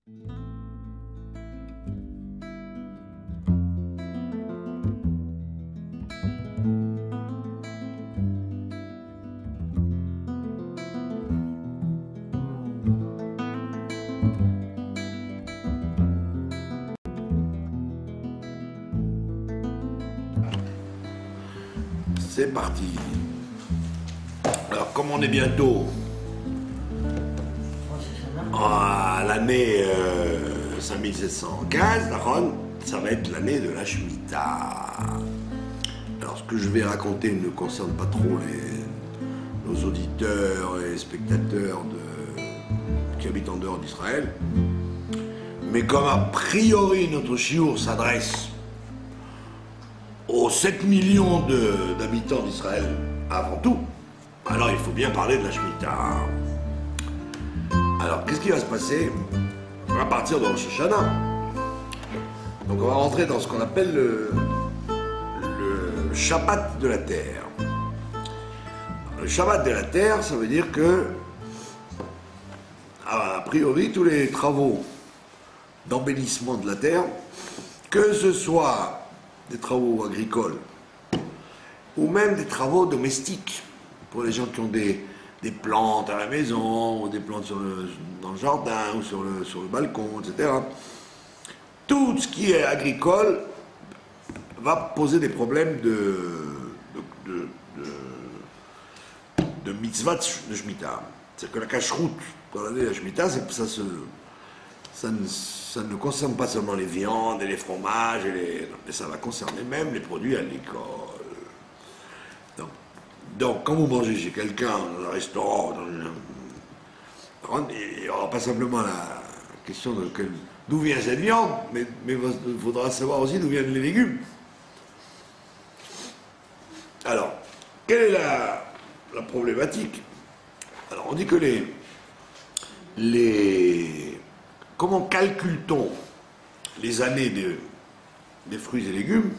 C'est parti. Alors, comme on est bientôt à l'année 5715, ça va être l'année de la Shemitah. Alors, ce que je vais raconter ne concerne pas trop nos auditeurs et spectateurs qui habitent en dehors d'Israël. Mais comme a priori notre shiur s'adresse aux 7 millions d'habitants d'Israël avant tout, alors il faut bien parler de la Shemitah. Alors, qu'est-ce qui va se passer à partir de Rosh Hashanah? Donc on va rentrer dans ce qu'on appelle le Shabbat de la Terre. Le Shabbat de la Terre, ça veut dire que, a priori, tous les travaux d'embellissement de la Terre, que ce soit des travaux agricoles ou même des travaux domestiques pour les gens qui ont des plantes à la maison ou des plantes dans le jardin ou sur le balcon, etc. Tout ce qui est agricole va poser des problèmes de mitzvah de Shemitah. C'est que la cacheroute dans l'année de la Shemitah, ça ne concerne pas seulement les viandes et les fromages, mais ça va concerner même les produits agricoles. Donc quand vous mangez chez quelqu'un, dans un restaurant, il n'y aura pas simplement la question d'où vient cette viande, mais il faudra savoir aussi d'où viennent les légumes. Alors, quelle est la problématique? Alors, on dit que comment calcule-t-on les années des fruits et légumes?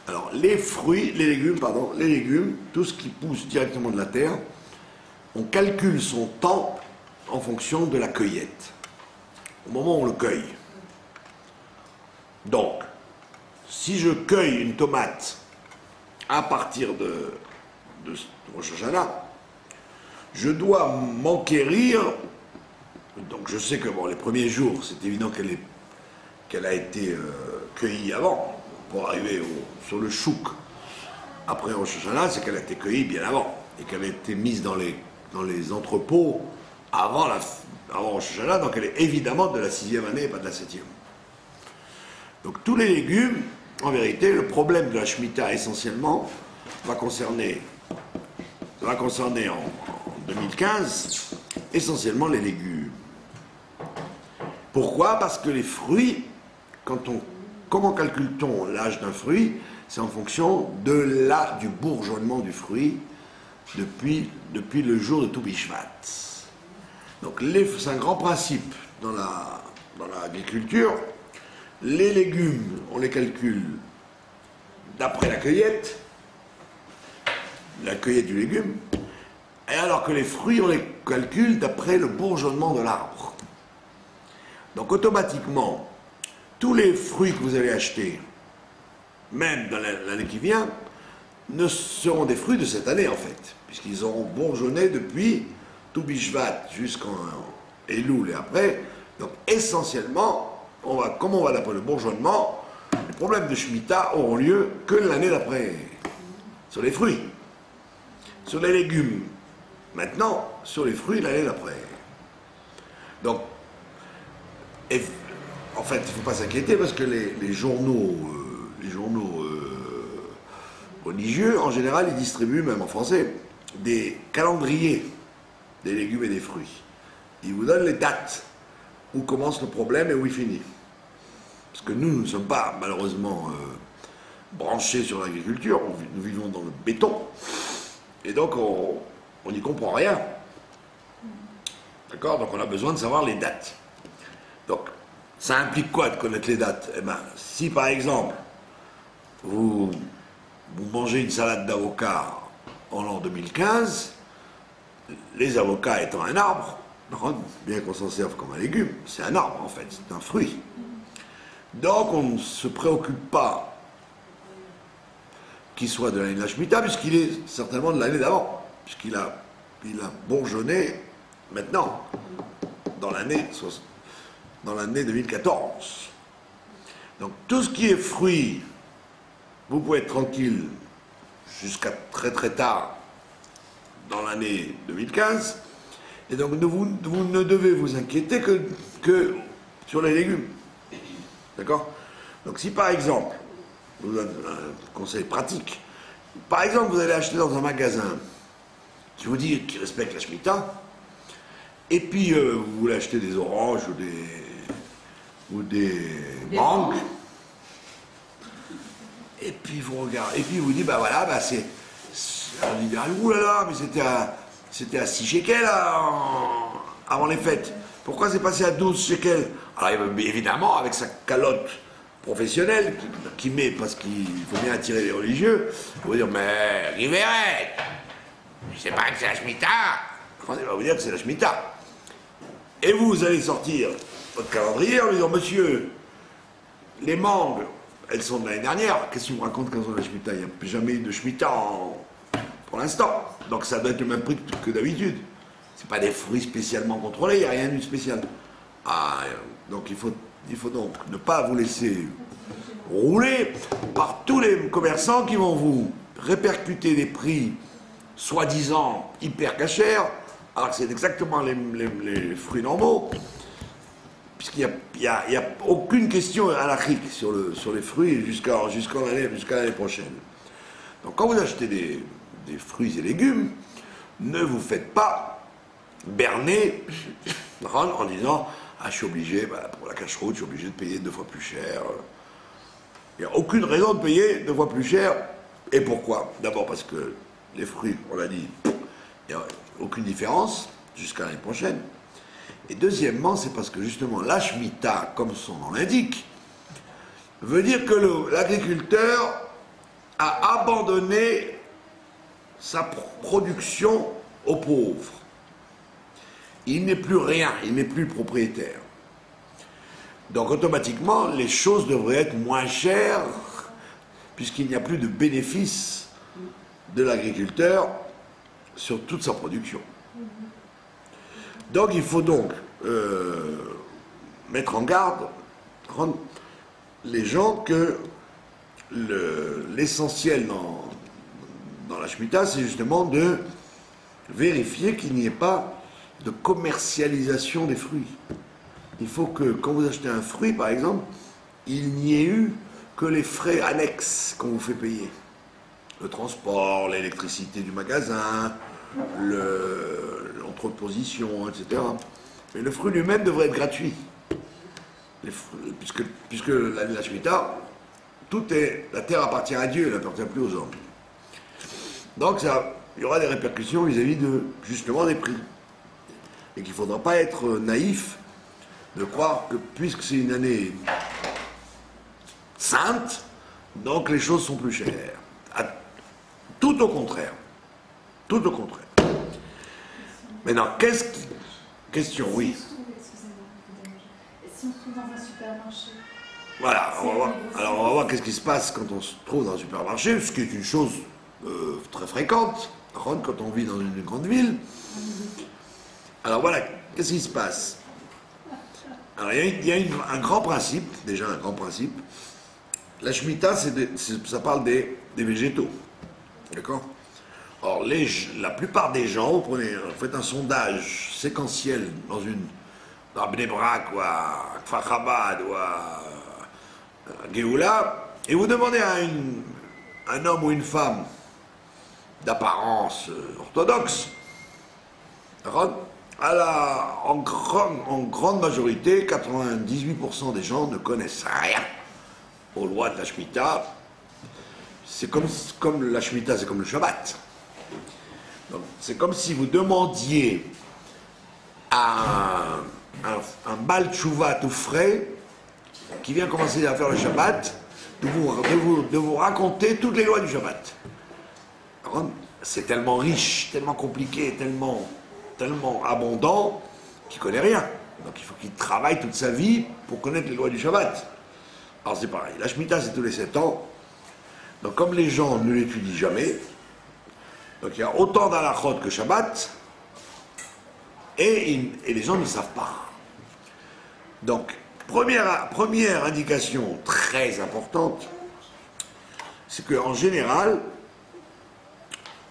Alors, les légumes, tout ce qui pousse directement de la terre, on calcule son temps en fonction de la cueillette, au moment où on le cueille. Donc, si je cueille une tomate à partir de Rosh Hashanah, je dois m'enquérir. Donc je sais que les premiers jours, c'est évident qu'elle a été cueillie avant, pour arriver sur le chouk après Rosh Hashanah, c'est qu'elle a été cueillie bien avant, et qu'elle a été mise dans les entrepôts avant Rosh Hashanah, donc elle est évidemment de la 6e année et pas de la 7e. Donc tous les légumes, en vérité, le problème de la Shemitah essentiellement va concerner en 2015 essentiellement les légumes. Pourquoi? Parce que les fruits, comment calcule-t-on l'âge d'un fruit? C'est en fonction du bourgeonnement du fruit depuis le jour de Tou Bishvat. Donc c'est un grand principe dans l'agriculture. Les légumes, on les calcule d'après la cueillette du légume, et alors que les fruits, on les calcule d'après le bourgeonnement de l'arbre. Donc automatiquement, tous les fruits que vous allez acheter, même dans l'année qui vient, ne seront des fruits de cette année en fait, puisqu'ils auront bourgeonné depuis Tou Bishvat jusqu'en Elul et après. Donc essentiellement, comme on va d'après le bourgeonnement, les problèmes de Shemitah auront lieu que l'année d'après, sur les fruits. Sur les légumes, maintenant, sur les fruits l'année d'après. Donc, en fait, il ne faut pas s'inquiéter parce que les journaux religieux, en général, ils distribuent, même en français, des calendriers des légumes et des fruits. Ils vous donnent les dates où commence le problème et où il finit. Parce que nous ne sommes pas, malheureusement, branchés sur l'agriculture, nous vivons dans le béton, et donc on n'y comprend rien. D'accord? Donc on a besoin de savoir les dates. Donc, ça implique quoi de connaître les dates? Eh bien, si par exemple, vous mangez une salade d'avocats en l'an 2015, les avocats étant un arbre, bien qu'on s'en serve comme un légume, c'est un arbre en fait, c'est un fruit. Donc on ne se préoccupe pas qu'il soit de l'année de la Shemitah, puisqu'il est certainement de l'année d'avant, puisqu'il a bourgeonné maintenant, dans l'année 2014. Donc tout ce qui est fruit, vous pouvez être tranquille jusqu'à très très tard dans l'année 2015, et donc vous ne devez vous inquiéter que sur les légumes. D'accord? Donc si par exemple, je vous donne un conseil pratique, par exemple vous allez acheter dans un magasin, je vous dis qu'il respecte la Shemitah, et puis vous voulez acheter des oranges ou des mangues, et puis vous regardez, et puis vous dites, bah voilà, bah c'est... On dit, oulala, mais c'était à 6 shekels avant les fêtes. Pourquoi c'est passé à 12 shekels? Alors évidemment, avec sa calotte professionnelle, qui met, parce qu'il faut bien attirer les religieux, il va dire, mais Riveret, je sais pas que c'est la Shemitah. Il va vous dire que c'est la Shemitah. Et vous allez sortir votre calendrier en lui disant, monsieur, les mangues, elles sont de l'année dernière. Qu'est-ce que tu me racontes quand on a la Shemitah? Il n'y a jamais eu de Shemitah pour l'instant. Donc ça doit être le même prix que d'habitude. C'est pas des fruits spécialement contrôlés, il n'y a rien de spécial. Donc il faut donc ne pas vous laisser rouler par tous les commerçants qui vont vous répercuter des prix soi-disant hyper cachers, alors que c'est exactement les fruits normaux, puisqu'il n'y a aucune question halachique sur les fruits jusqu'à l'année prochaine. Donc quand vous achetez des fruits et légumes, ne vous faites pas berner en disant « Ah, je suis obligé, pour la cache-route, je suis obligé de payer 2 fois plus cher. » Il n'y a aucune raison de payer 2 fois plus cher. Et pourquoi? D'abord parce que les fruits, on l'a dit, il n'y a aucune différence jusqu'à l'année prochaine. Et deuxièmement, c'est parce que justement, la Shemitah, comme son nom l'indique, veut dire que l'agriculteur a abandonné sa production aux pauvres. Il n'est plus rien, il n'est plus propriétaire. Donc automatiquement, les choses devraient être moins chères, puisqu'il n'y a plus de bénéfice de l'agriculteur sur toute sa production. Donc il faut donc mettre en garde les gens que l'essentiel dans la Shemitah, c'est justement de vérifier qu'il n'y ait pas de commercialisation des fruits. Il faut que, quand vous achetez un fruit, par exemple, il n'y ait eu que les frais annexes qu'on vous fait payer. Le transport, l'électricité du magasin, l'entreposition, etc. Mais le fruit lui-même devrait être gratuit. Puisque la Shemitah, la terre appartient à Dieu, elle n'appartient plus aux hommes. Donc il y aura des répercussions vis-à-vis justement des prix. Et qu'il ne faudra pas être naïf de croire que puisque c'est une année sainte, donc les choses sont plus chères. Tout au contraire. Tout au contraire. Maintenant, question, oui. Si on se trouve dans un supermarché. Voilà, alors on va voir qu'est-ce qui se passe quand on se trouve dans un supermarché, ce qui est une chose très fréquente, quand on vit dans une grande ville. Alors voilà, qu'est-ce qui se passe? Alors il y a un grand principe, déjà un grand principe. La Shemitah, ça parle des végétaux. D'accord? Or, la plupart des gens, vous faites un sondage séquentiel dans Bnei Brak ou à Kfar Chabad ou à Géoula, et vous demandez à un homme ou une femme d'apparence orthodoxe, en grande majorité, 98% des gens ne connaissent rien aux lois de la Shemitah. C'est comme la Shemitah, c'est comme le Shabbat. Donc, c'est comme si vous demandiez à un Baal Tshuva tout frais, qui vient commencer à faire le Shabbat, de vous raconter toutes les lois du Shabbat. C'est tellement riche, tellement compliqué, tellement abondant, qui ne connaît rien. Donc il faut qu'il travaille toute sa vie pour connaître les lois du Shabbat. Alors c'est pareil, la Shemitah c'est tous les 7 ans. Donc comme les gens ne l'étudient jamais, donc il y a autant d'halachot que Shabbat, et les gens ne savent pas. Donc, première indication très importante, c'est qu'en général,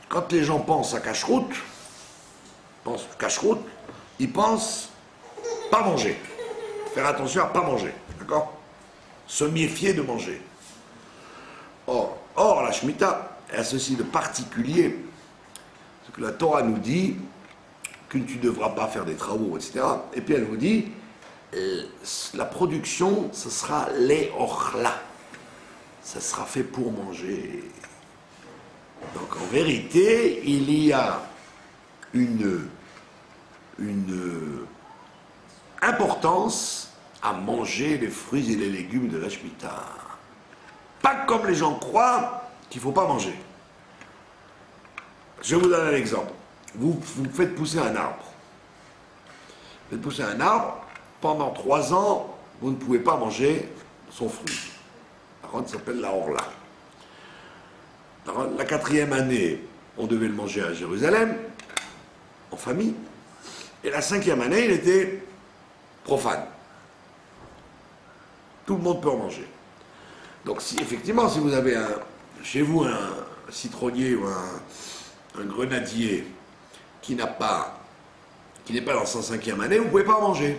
quand les gens pensent à cache-route, ils pensent pas manger. Faire attention à pas manger, d'accord? Se méfier de manger. Or, la Shemitah a ceci de particulier, c'est que la Torah nous dit que tu ne devras pas faire des travaux, etc. Et puis elle vous dit, la production, ce sera les orla. Ça sera fait pour manger. Donc en vérité, il y a une importance à manger les fruits et les légumes de la Shemitah. Pas comme les gens croient qu'il ne faut pas manger. Je vous donne un exemple. Vous faites pousser un arbre. Vous faites pousser un arbre, pendant 3 ans, vous ne pouvez pas manger son fruit. Par contre, ça s'appelle la orla. La 4e année, on devait le manger à Jérusalem, en famille. Et la 5e année, il était profane. Tout le monde peut en manger. Donc, effectivement, si vous avez chez vous un citronnier ou un grenadier qui n'est pas dans sa 5e année, vous ne pouvez pas en manger.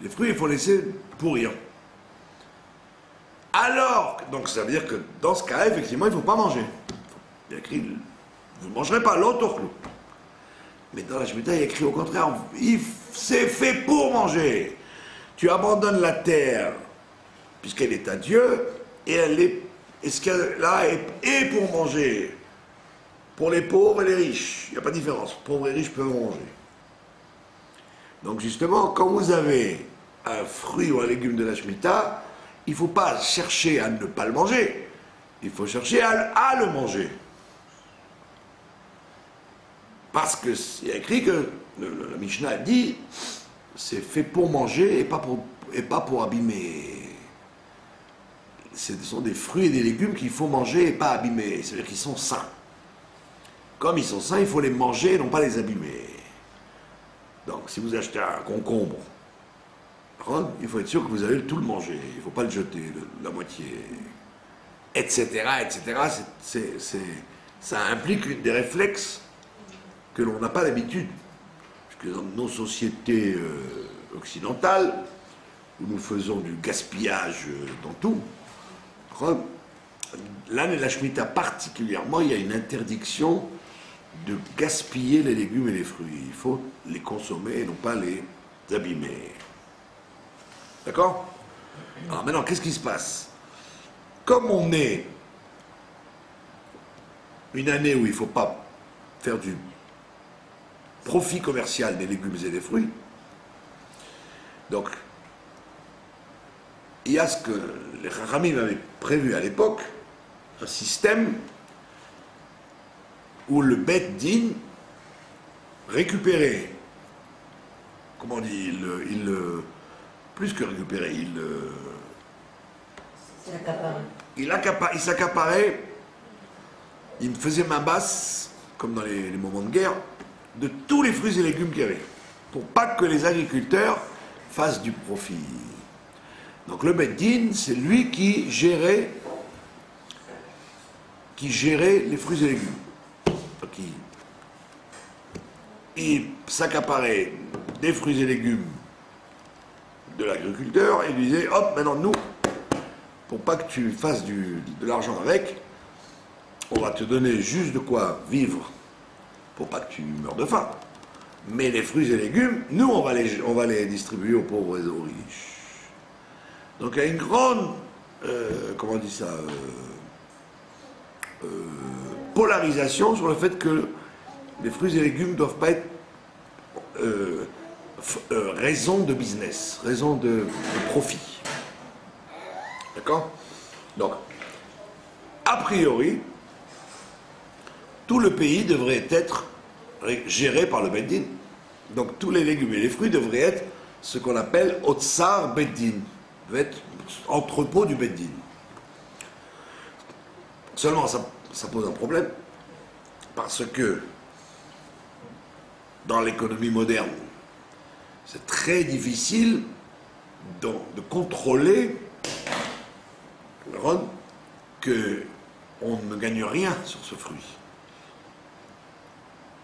Les fruits, il faut laisser pourrir. Alors, donc ça veut dire que dans ce cas-là, effectivement, il ne faut pas manger. Il y a écrit, vous ne mangerez pas l'autre. Mais dans la Shemitah, il y a écrit au contraire, c'est fait pour manger. Tu abandonnes la terre, puisqu'elle est à Dieu, et ce qu'elle là est pour manger. Pour les pauvres et les riches, il n'y a pas de différence. Pauvres et riches peuvent manger. Donc justement, quand vous avez un fruit ou un légume de la Shemitah, il ne faut pas chercher à ne pas le manger. Il faut chercher à le manger. Parce qu'il y a écrit que, la Mishnah dit, c'est fait pour manger et pas pour abîmer. Ce sont des fruits et des légumes qu'il faut manger et pas abîmer. C'est-à-dire qu'ils sont sains. Comme ils sont sains, il faut les manger et non pas les abîmer. Donc, si vous achetez un concombre, il faut être sûr que vous allez tout le manger. Il ne faut pas le jeter, la moitié. Etc., etc. Ça implique des réflexes que l'on n'a pas l'habitude. Parce que dans nos sociétés occidentales, où nous faisons du gaspillage dans tout, l'année de la Shemitah particulièrement, il y a une interdiction de gaspiller les légumes et les fruits. Il faut les consommer et non pas les abîmer. D'accord? Alors maintenant, qu'est-ce qui se passe? Comme on est une année où il ne faut pas faire du profit commercial des légumes et des fruits, donc il y a ce que les Chachamim avaient prévu à l'époque, un système où le Beth Din récupérait, comment on dit, plus que récupérer, il s'accaparait, il faisait main basse, comme dans les moments de guerre, de tous les fruits et légumes qu'il y avait, pour pas que les agriculteurs fassent du profit. Donc le Beth Din, c'est lui qui gérait les fruits et légumes. Donc il s'accaparait des fruits et légumes de l'agriculteur et lui disait, hop, maintenant nous, pour pas que tu fasses de l'argent avec, on va te donner juste de quoi vivre pour pas que tu meurs de faim. Mais les fruits et légumes, nous, on va les distribuer aux pauvres et aux riches. Donc il y a une grande, comment on dit ça, polarisation sur le fait que les fruits et légumes ne doivent pas être raison de business, raison de profit. D'accord? Donc, a priori, tout le pays devrait être géré par le Beth Din. Donc tous les légumes et les fruits devraient être ce qu'on appelle Otsar Beddin, devrait être entrepôt du Beddin. Seulement, ça pose un problème, parce que dans l'économie moderne, c'est très difficile de contrôler qu'on ne gagne rien sur ce fruit.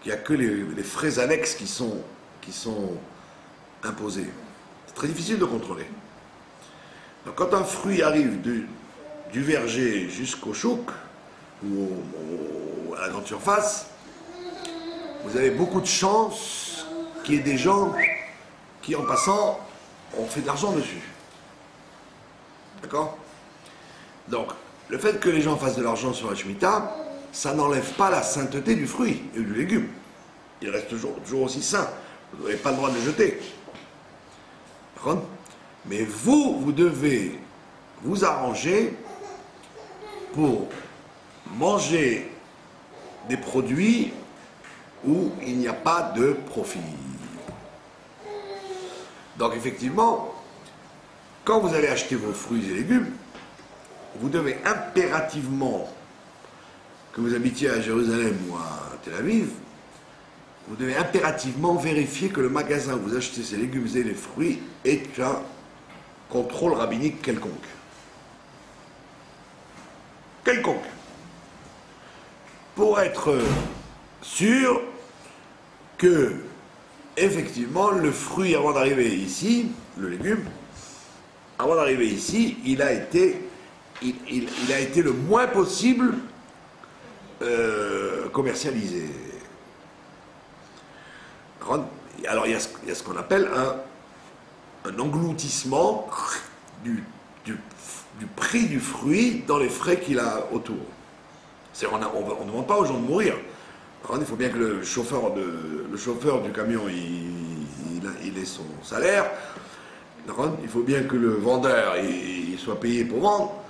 Il n'y a que les frais annexes qui sont imposés. C'est très difficile de contrôler. Donc quand un fruit arrive du verger jusqu'au chouk, ou à la grande surface, vous avez beaucoup de chance qu'il y ait des gens qui, en passant, ont fait de l'argent dessus. D'accord? Donc, le fait que les gens fassent de l'argent sur la Shemitah, ça n'enlève pas la sainteté du fruit et du légume. Il reste toujours aussi sain. Vous n'avez pas le droit de le jeter. D'accord? Mais vous devez vous arranger pour manger des produits où il n'y a pas de profit. Donc effectivement, quand vous allez acheter vos fruits et légumes, vous devez impérativement, que vous habitiez à Jérusalem ou à Tel Aviv, vous devez impérativement vérifier que le magasin où vous achetez ces légumes et les fruits est un contrôle rabbinique quelconque. Quelconque. Pour être sûr que, effectivement, le fruit, avant d'arriver ici, le légume, avant d'arriver ici, il a été le moins possible commercialisé. Alors, il y a ce qu'on appelle un engloutissement du prix du fruit dans les frais qu'il a autour. On ne demande pas aux gens de mourir. Il faut bien que le chauffeur du camion il ait son salaire. Il faut bien que le vendeur il soit payé pour vendre.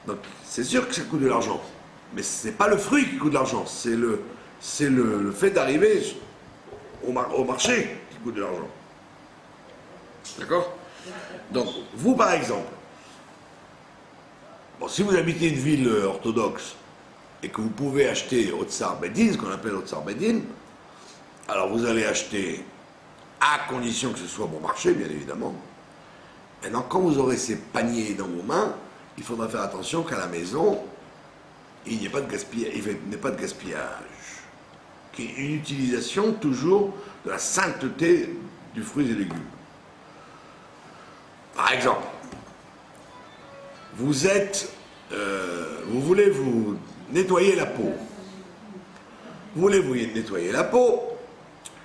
Donc c'est sûr que ça coûte de l'argent. Mais ce n'est pas le fruit qui coûte de l'argent. C'est le fait d'arriver au marché qui coûte de l'argent. D'accord? Donc vous par exemple, si vous habitez une ville orthodoxe et que vous pouvez acheter Otsar Beddin, ce qu'on appelle Otsar Beddin, alors vous allez acheter à condition que ce soit bon marché, bien évidemment. Maintenant, quand vous aurez ces paniers dans vos mains, il faudra faire attention qu'à la maison, il n'y ait pas de gaspillage, qu'il y ait une utilisation toujours de la sainteté du fruit et légumes. Par exemple, vous voulez vous nettoyer la peau. Vous voulez vous nettoyer la peau,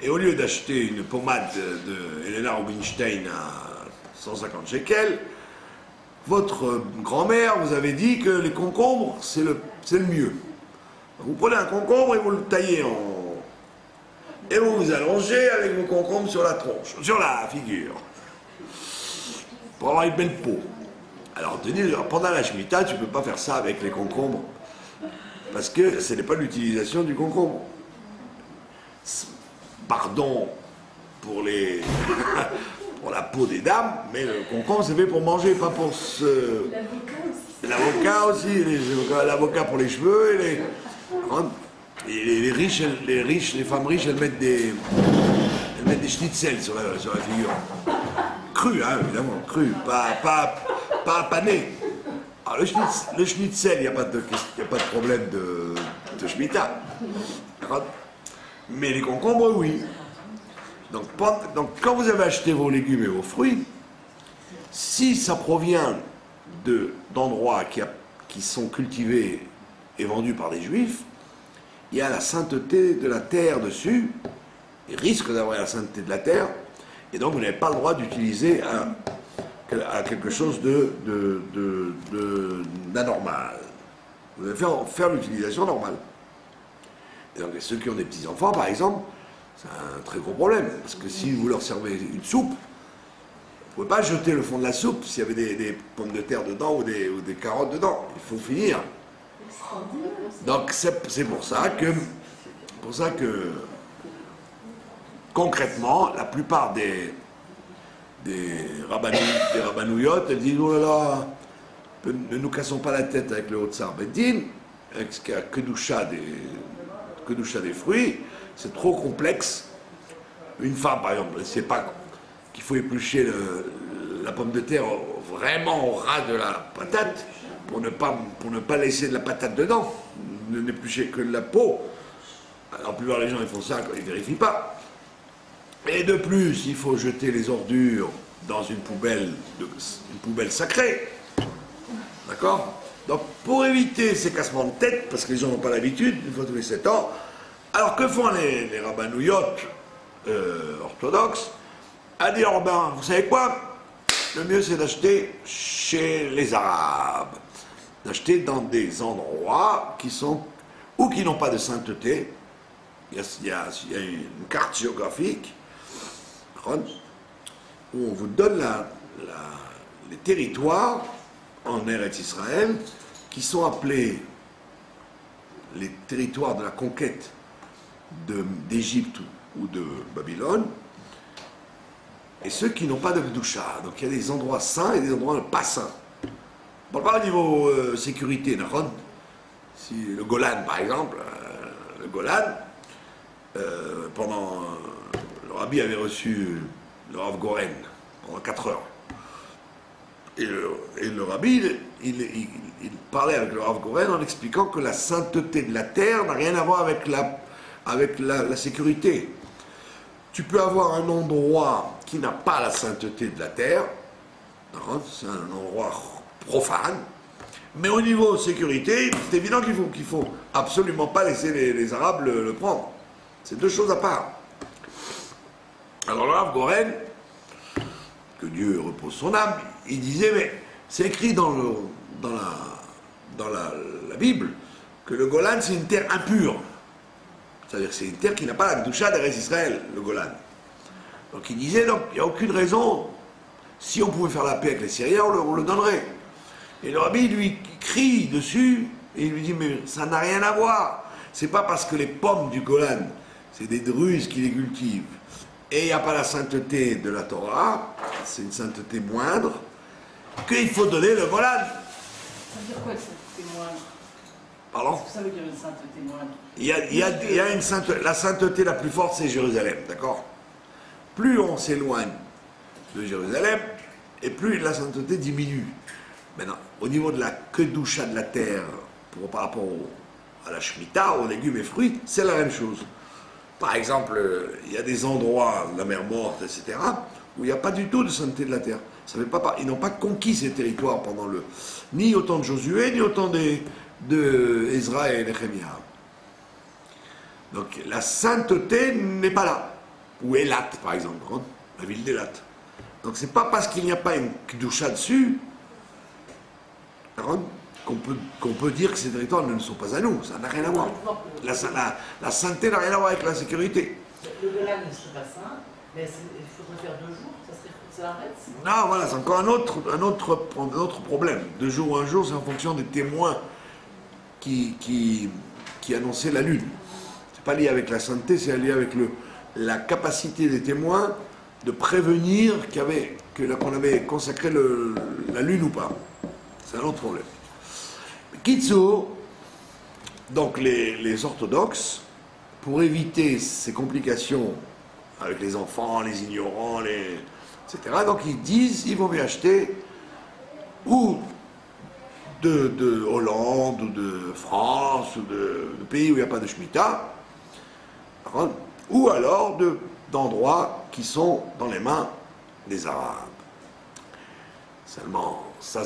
et au lieu d'acheter une pommade de Helena Rubinstein à 150 shekels, votre grand-mère vous avait dit que les concombres, c'est le mieux. Vous prenez un concombre et vous le taillez et vous vous allongez avec vos concombres sur la tronche, sur la figure, pour avoir une belle peau. Alors, on te dit, pendant la Shemitah, tu ne peux pas faire ça avec les concombres, parce que ce n'est pas l'utilisation du concombre. Pardon pour la peau des dames, mais le concombre, c'est fait pour manger, pas pour se... L'avocat aussi, l'avocat pour les cheveux, et les femmes riches, elles mettent des schnitzel sur la figure. Cru, hein, évidemment, cru, pas pané. Alors le schnitzel, il n'y a pas de problème de Shemitah. Mais les concombres, oui. Donc quand vous avez acheté vos légumes et vos fruits, si ça provient d'endroits qui sont cultivés et vendus par des juifs, il y a la sainteté de la terre dessus, il risque d'avoir la sainteté de la terre, et donc vous n'avez pas le droit d'utiliser à quelque chose d'anormal. Vous devez faire l'utilisation normale. Et donc ceux qui ont des petits-enfants, par exemple, c'est un très gros problème, parce que si vous leur servez une soupe, vous ne pouvez pas jeter le fond de la soupe s'il y avait des pommes de terre dedans ou des carottes dedans. Il faut finir. Donc c'est pour ça que concrètement, la plupart des rabbanouillotes, elles disent, oh là là, ne nous cassons pas la tête avec le Haut-Tsar Beddin, avec ce qu'il y a Kedusha des fruits, c'est trop complexe. Une femme, par exemple, ne sait pas qu'il faut éplucher la pomme de terre vraiment au ras de la patate, pour ne pas laisser de la patate dedans, ne n'éplucher que de la peau. Alors, la plupart des gens, ils font ça quand ils ne vérifient pas. Et de plus, il faut jeter les ordures dans une poubelle sacrée. D'accord? Donc, pour éviter ces cassements de tête, parce que les gens n'ont pas l'habitude, une fois tous les 7 ans, alors que font les rabbanouillotes orthodoxes? À dire, oh ben, vous savez quoi? Le mieux, c'est d'acheter chez les Arabes. D'acheter dans des endroits qui sont, ou qui n'ont pas de sainteté. Il y a une carte géographique où on vous donne les territoires en Eretz Israël qui sont appelés les territoires de la conquête d'Égypte ou de Babylone, et ceux qui n'ont pas de Kedusha. Donc il y a des endroits saints et des endroits pas saints. On ne parle pas au niveau sécurité, si le Golan par exemple, le Golan, le rabbi avait reçu le Rav Goren pendant 4 heures. Et le rabbi, il parlait avec le Rav Goren en expliquant que la sainteté de la terre n'a rien à voir avec la sécurité. Tu peux avoir un endroit qui n'a pas la sainteté de la terre, c'est un endroit profane, mais au niveau sécurité, c'est évident qu'il faut absolument pas laisser les Arabes le prendre. C'est deux choses à part. Alors le Rav Goren, que Dieu repose son âme, il disait, mais c'est écrit dans la Bible que le Golan c'est une terre impure. C'est-à-dire que c'est une terre qui n'a pas la Kedusha d'Eretz Israël, le Golan. Donc il disait, donc il n'y a aucune raison, si on pouvait faire la paix avec les Syriens, on le donnerait. Et le rabbi lui crie dessus, et il lui dit, mais ça n'a rien à voir. C'est pas parce que les pommes du Golan, c'est des Druzes qui les cultivent, et il n'y a pas la sainteté de la Torah, c'est une sainteté moindre, qu'il faut donner le Golan. Ça veut dire quoi, une sainteté moindre? Pardon? Ça veut dire une sainteté moindre? Il y a une sainteté, la sainteté la plus forte, c'est Jérusalem, d'accord? Plus on s'éloigne de Jérusalem, et plus la sainteté diminue. Maintenant, au niveau de la Kedusha de la terre, par rapport à la Shemitah, aux légumes et fruits, c'est la même chose. Par exemple, il y a des endroits, la mer Morte, etc., où il n'y a pas du tout de sainteté de la terre. Ça fait pas, ils n'ont pas conquis ces territoires pendant ni au temps de Josué, ni au temps de Ezra et Néhémia. Donc la sainteté n'est pas là. Ou Elat, par exemple, hein, la ville d'Elat. Donc c'est pas parce qu'il n'y a pas une Kedusha dessus qu'on peut dire que ces territoires ne sont pas à nous. Ça n'a rien à voir. La sainteté n'a rien à voir avec la sécurité. Le Golan ne serait pas saint, mais il faudrait faire 2 jours, ça arrête? Non, voilà, c'est encore un autre problème. 2 jours ou 1 jour, c'est en fonction des témoins qui annonçaient la lune. C'est pas lié avec la sainteté, c'est lié avec la capacité des témoins de prévenir qu'on avait consacré la lune ou pas. C'est un autre problème. Kitso, donc les orthodoxes, pour éviter ces complications avec les enfants, les ignorants, etc., donc ils vont mieux acheter ou de Hollande, ou de France, ou de pays où il n'y a pas de Shemitah, ou alors d'endroits qui sont dans les mains des Arabes. Seulement, ça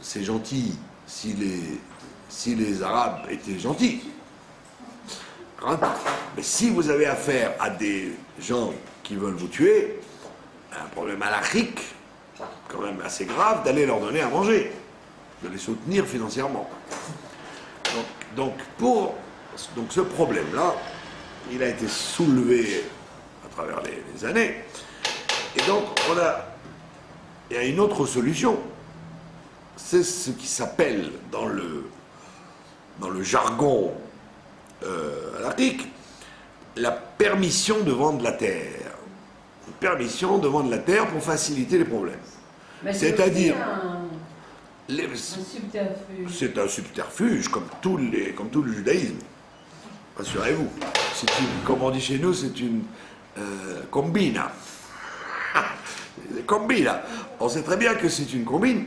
c'est gentil si les Arabes étaient gentils. Mais si vous avez affaire à des gens qui veulent vous tuer, un problème halachique, quand même assez grave, d'aller leur donner à manger, de les soutenir financièrement. Donc ce problème-là, il a été soulevé à travers les années. Et donc, il y a une autre solution. C'est ce qui s'appelle dans le jargon halachique la permission de vendre la terre. permission de vendre la terre pour faciliter les problèmes. C'est-à-dire, c'est un subterfuge comme tout le judaïsme. Rassurez-vous. Comme on dit chez nous, c'est une combina. Combina. On sait très bien que c'est une combine,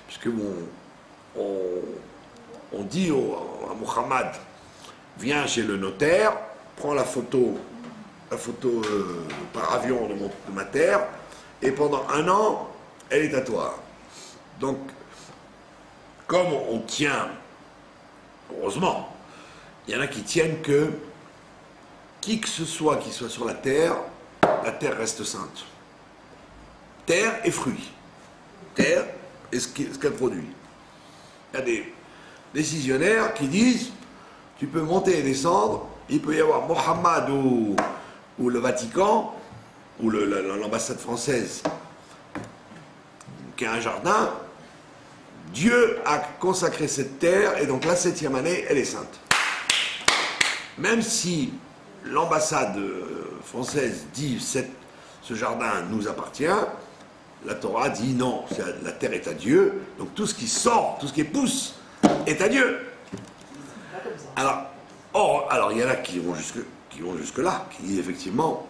puisque on dit à Muhammad, viens chez le notaire, prends la photo par avion de ma terre, et pendant 1 an, elle est à toi. Donc, comme on tient, heureusement, il y en a qui tiennent que qui que ce soit qui soit sur la terre reste sainte. Terre et fruits. Terre et ce qu'elle produit. Il y a des décisionnaires qui disent, tu peux monter et descendre, il peut y avoir Mohammed ou le Vatican, ou l'ambassade française, qui a un jardin, Dieu a consacré cette terre, et donc la 7e année, elle est sainte. Même si l'ambassade française dit ce jardin nous appartient, la Torah dit non, la terre est à Dieu, donc tout ce qui sort, tout ce qui pousse est à Dieu. Alors il y en a qui vont jusque-là, qui disent effectivement,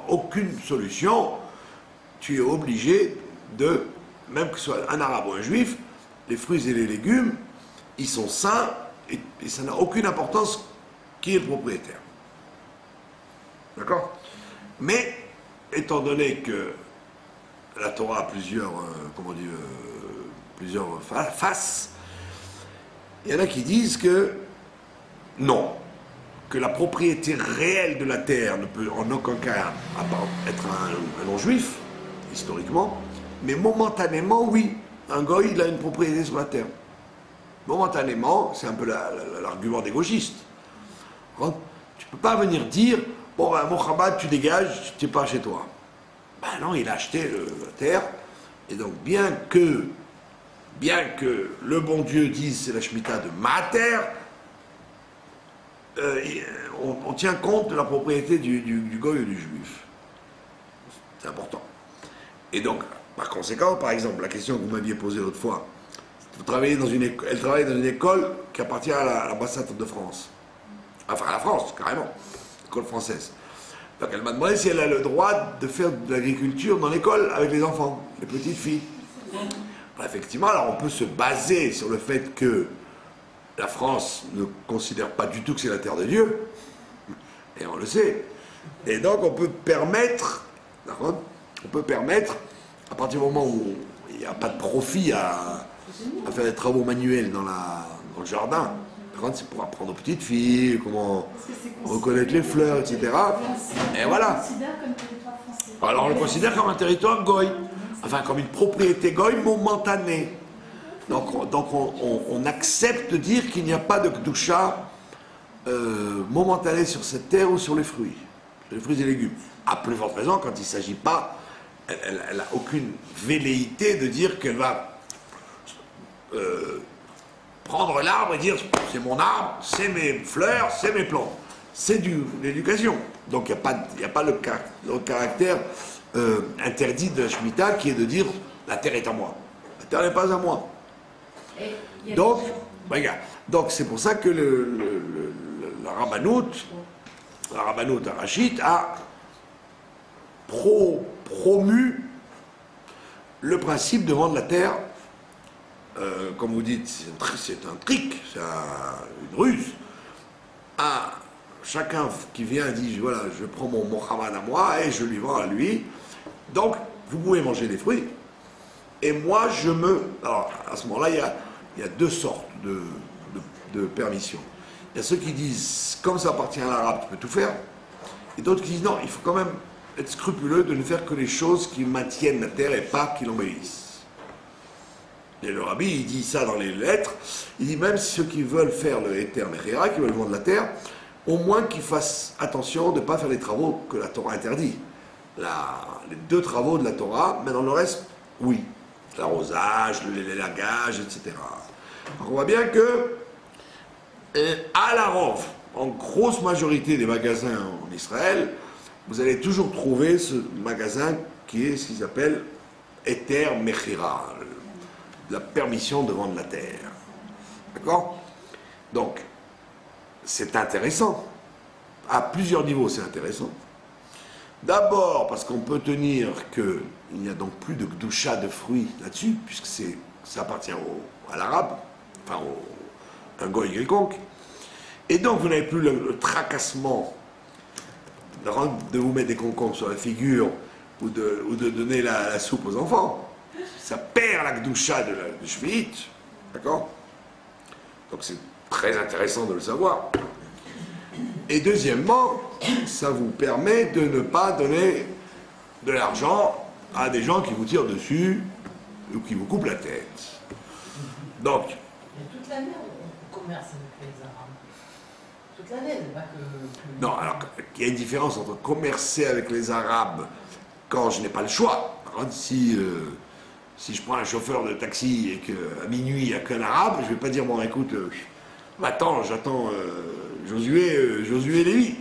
aucune solution, tu es obligé de, même que ce soit un arabe ou un juif, les fruits et les légumes, ils sont sains, et ça n'a aucune importance qui est le propriétaire. D'accord? Mais, étant donné que la Torah a plusieurs faces, il y en a qui disent que non, que la propriété réelle de la terre ne peut en aucun cas être un non-juif, historiquement, mais momentanément, oui, un goy, il a une propriété sur la terre. Momentanément, c'est un peu l'argument des gauchistes. Tu ne peux pas venir dire, bon, ben, Mohammed, tu dégages, tu n'es pas chez toi. Ben non, il a acheté la terre, et donc bien que le bon Dieu dise c'est la Shemitah de ma terre, on tient compte de la propriété du goy ou du juif. C'est important. Et donc, par conséquent, par exemple, la question que vous m'aviez posée l'autre fois, elle travaille dans une école qui appartient à l'ambassade de France. Enfin, à la France, carrément. L'école française. Donc elle m'a demandé si elle a le droit de faire de l'agriculture dans l'école avec les enfants, les petites filles. Alors, effectivement, alors on peut se baser sur le fait que la France ne considère pas du tout que c'est la terre de Dieu, et on le sait. Et donc on peut permettre, à partir du moment où il n'y a pas de profit à faire des travaux manuels dans le jardin, c'est pour apprendre aux petites filles, comment reconnaître les fleurs, etc. Et voilà. Alors on le considère comme un territoire goy, enfin comme une propriété goy momentanée. Donc on accepte de dire qu'il n'y a pas de kedusha momentanée sur cette terre ou sur les fruits et légumes. À plus forte raison quand il ne s'agit pas, elle n'a aucune velléité de dire qu'elle va prendre l'arbre et dire c'est mon arbre, c'est mes fleurs, c'est mes plantes. C'est de l'éducation. Donc il n'y a pas le caractère interdit de la Shemitah qui est de dire la terre est à moi. La terre n'est pas à moi. Donc, regarde, donc c'est pour ça que la rabbanout arachite a promu le principe de vendre la terre, comme vous dites, c'est un trick, c'est une ruse, à chacun qui vient et dit, voilà, je prends mon Mohammed à moi et je lui vends à lui, donc vous pouvez manger des fruits, et moi alors à ce moment-là, il y a 2 sortes de permissions. Il y a ceux qui disent, comme ça appartient à l'arabe, tu peux tout faire, et d'autres qui disent, non, il faut quand même être scrupuleux de ne faire que les choses qui maintiennent la terre et pas qui l'embellissent. Et le rabbi, il dit ça dans les lettres, il dit même ceux qui veulent faire le Eter Mechira, qui veulent vendre la terre, au moins qu'ils fassent attention de ne pas faire les travaux que la Torah interdit. Les 2 travaux de la Torah, mais dans le reste, oui. L'arrosage, l'élagage, etc. Donc on voit bien que, à la Rove, en grosse majorité des magasins en Israël, vous allez toujours trouver ce magasin qui est ce qu'ils appellent Eter Mechira, la permission de vendre la terre. D'accord? Donc, c'est intéressant. À plusieurs niveaux, c'est intéressant. D'abord, parce qu'on peut tenir qu'il n'y a donc plus de gdoucha de fruits là-dessus, puisque ça appartient à l'arabe, enfin un goy quelconque. Et donc, vous n'avez plus le tracassement de vous mettre des concombres sur la figure ou de donner la soupe aux enfants. Ça perd la gdoucha de Shvit, d'accord? Donc c'est très intéressant de le savoir. Et deuxièmement, ça vous permet de ne pas donner de l'argent à des gens qui vous tirent dessus ou qui vous coupent la tête. Donc... Mais toute l'année, on commerce avec les Arabes. Toute l'année, pas que... Non, alors il y a une différence entre commercer avec les Arabes quand je n'ai pas le choix. Si je prends un chauffeur de taxi et qu'à minuit il n'y a qu'un Arabe, je ne vais pas dire, bon écoute, j'attends Josué Lévy.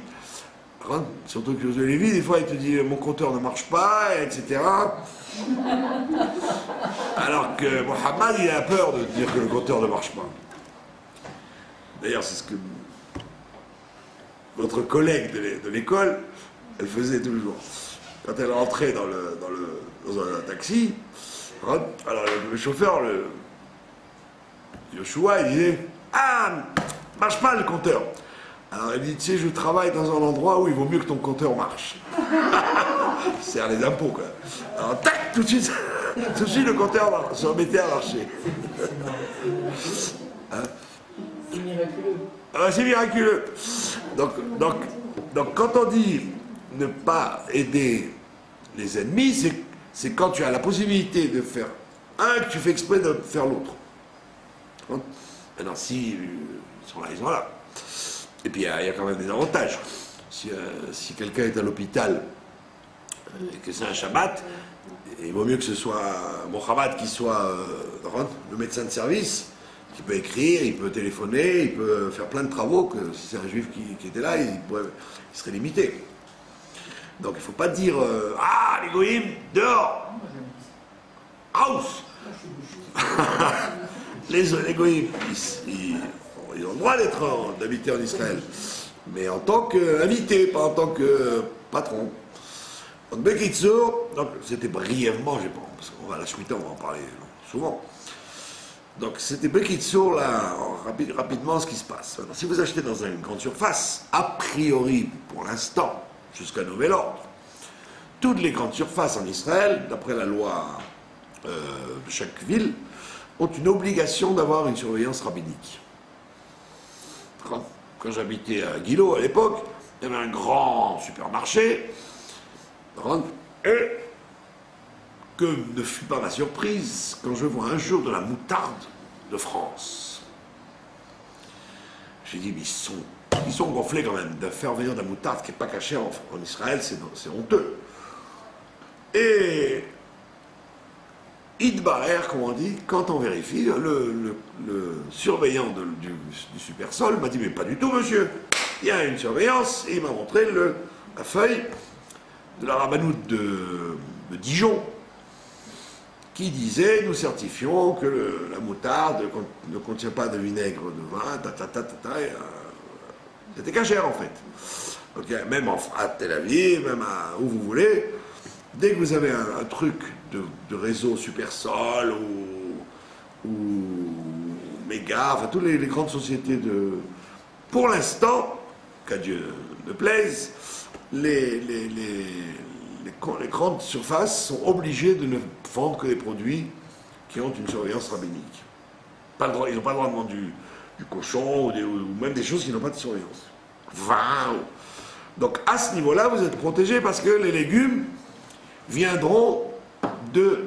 Surtout que Josué Lévy, des fois il te dit mon compteur ne marche pas, etc. Alors que Mohamed, il a peur de dire que le compteur ne marche pas. D'ailleurs, c'est ce que votre collègue de l'école, elle faisait toujours. Quand elle rentrait dans un taxi, alors le chauffeur, Yoshua, il disait « Ah, marche pas le compteur !» Alors elle dit « Tu sais, je travaille dans un endroit où il vaut mieux que ton compteur marche. » C'est les impôts, quoi. Alors tac, tout de suite, le compteur se remettait à marcher. C'est miraculeux. Ah, c'est miraculeux. Donc quand on dit ne pas aider les ennemis, c'est quand tu as la possibilité de faire un, que tu fais exprès de faire l'autre. Maintenant, si ils sont là, ils sont là. Et puis il y a quand même des avantages. Si quelqu'un est à l'hôpital et que c'est un Shabbat, il vaut mieux que ce soit Mohamed qui soit le médecin de service, qui peut écrire, il peut téléphoner, il peut faire plein de travaux, que si c'est un juif qui était là, il serait limité. Donc il ne faut pas dire ah, les goïms, dehors, house. Les goïms, ils ont le droit d'habiter en Israël, mais en tant qu'invité, pas en tant que patron. Donc Bekitsour, c'était brièvement, je pense, parce qu'on va à la Shemitah, on va en parler souvent. Donc c'était Bekitsour, là, rapidement, ce qui se passe. Alors, si vous achetez dans une grande surface, a priori, pour l'instant, jusqu'à nouvel ordre, toutes les grandes surfaces en Israël, d'après la loi de chaque ville, ont une obligation d'avoir une surveillance rabbinique. Quand j'habitais à Guillot à l'époque, il y avait un grand supermarché, et que ne fut pas ma surprise quand je vois un jour de la moutarde de France. J'ai dit, mais ils sont gonflés quand même de faire venir de la moutarde qui n'est pas cachée en Israël, c'est honteux. Et Idbarer, comme on dit, quand on vérifie, le surveillant du Supersol m'a dit, mais pas du tout, monsieur, il y a une surveillance, et il m'a montré la feuille de la rabbanoute de Dijon, qui disait, nous certifions que la moutarde ne contient pas de vinaigre de vin, c'était cachère en fait. Donc, même à Tel Aviv, même où vous voulez, dès que vous avez un truc de réseau Supersol ou Méga, enfin toutes les grandes sociétés pour l'instant, qu'à Dieu ne plaise, les grandes surfaces sont obligées de ne vendre que des produits qui ont une surveillance rabbinique. Ils n'ont pas le droit de vendre du cochon ou même des choses qui n'ont pas de surveillance. Vin. Donc à ce niveau-là, vous êtes protégés parce que les légumes viendront de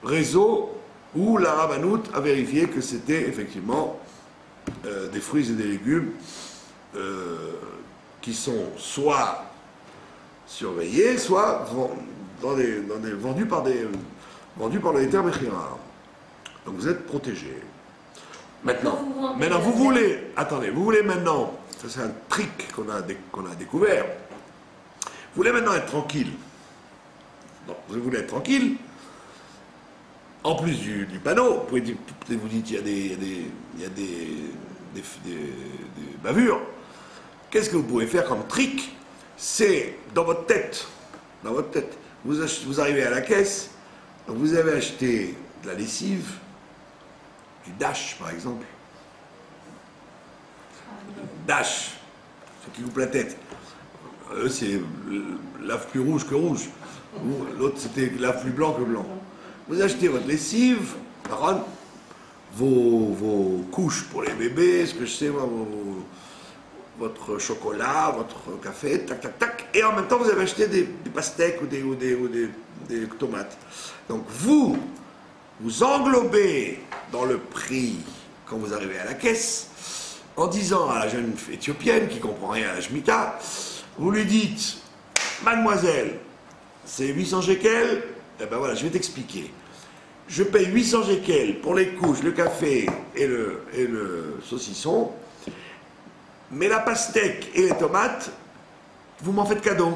réseaux où la rabbanoute a vérifié que c'était effectivement des fruits et des légumes qui sont soit surveillés, soit vendus par les terres Mechira. Donc vous êtes protégés. Maintenant, vous voulez maintenant, ça c'est un trick qu'on a découvert, Vous voulez maintenant être tranquille. Donc, vous voulez être tranquille. En plus du panneau, vous pouvez vous dites il y a des bavures. Qu'est-ce que vous pouvez faire comme trick? C'est dans votre tête, vous arrivez à la caisse, vous avez acheté de la lessive, du Dash par exemple. Dash, ce qui coupe la tête. Eux, c'est lave plus rouge que rouge. L'autre, c'était lave plus blanc que blanc. Vous achetez votre lessive, vos couches pour les bébés, ce que je sais, votre chocolat, votre café, tac, tac, tac. Et en même temps, vous avez acheté des pastèques ou des tomates. Donc vous englobez dans le prix quand vous arrivez à la caisse, en disant à la jeune éthiopienne qui comprend rien à la Shemitah, vous lui dites, mademoiselle, c'est 800 shekels, eh ben voilà, je vais t'expliquer. Je paye 800 shekels pour les couches, le café et le saucisson, mais la pastèque et les tomates, vous m'en faites cadeau.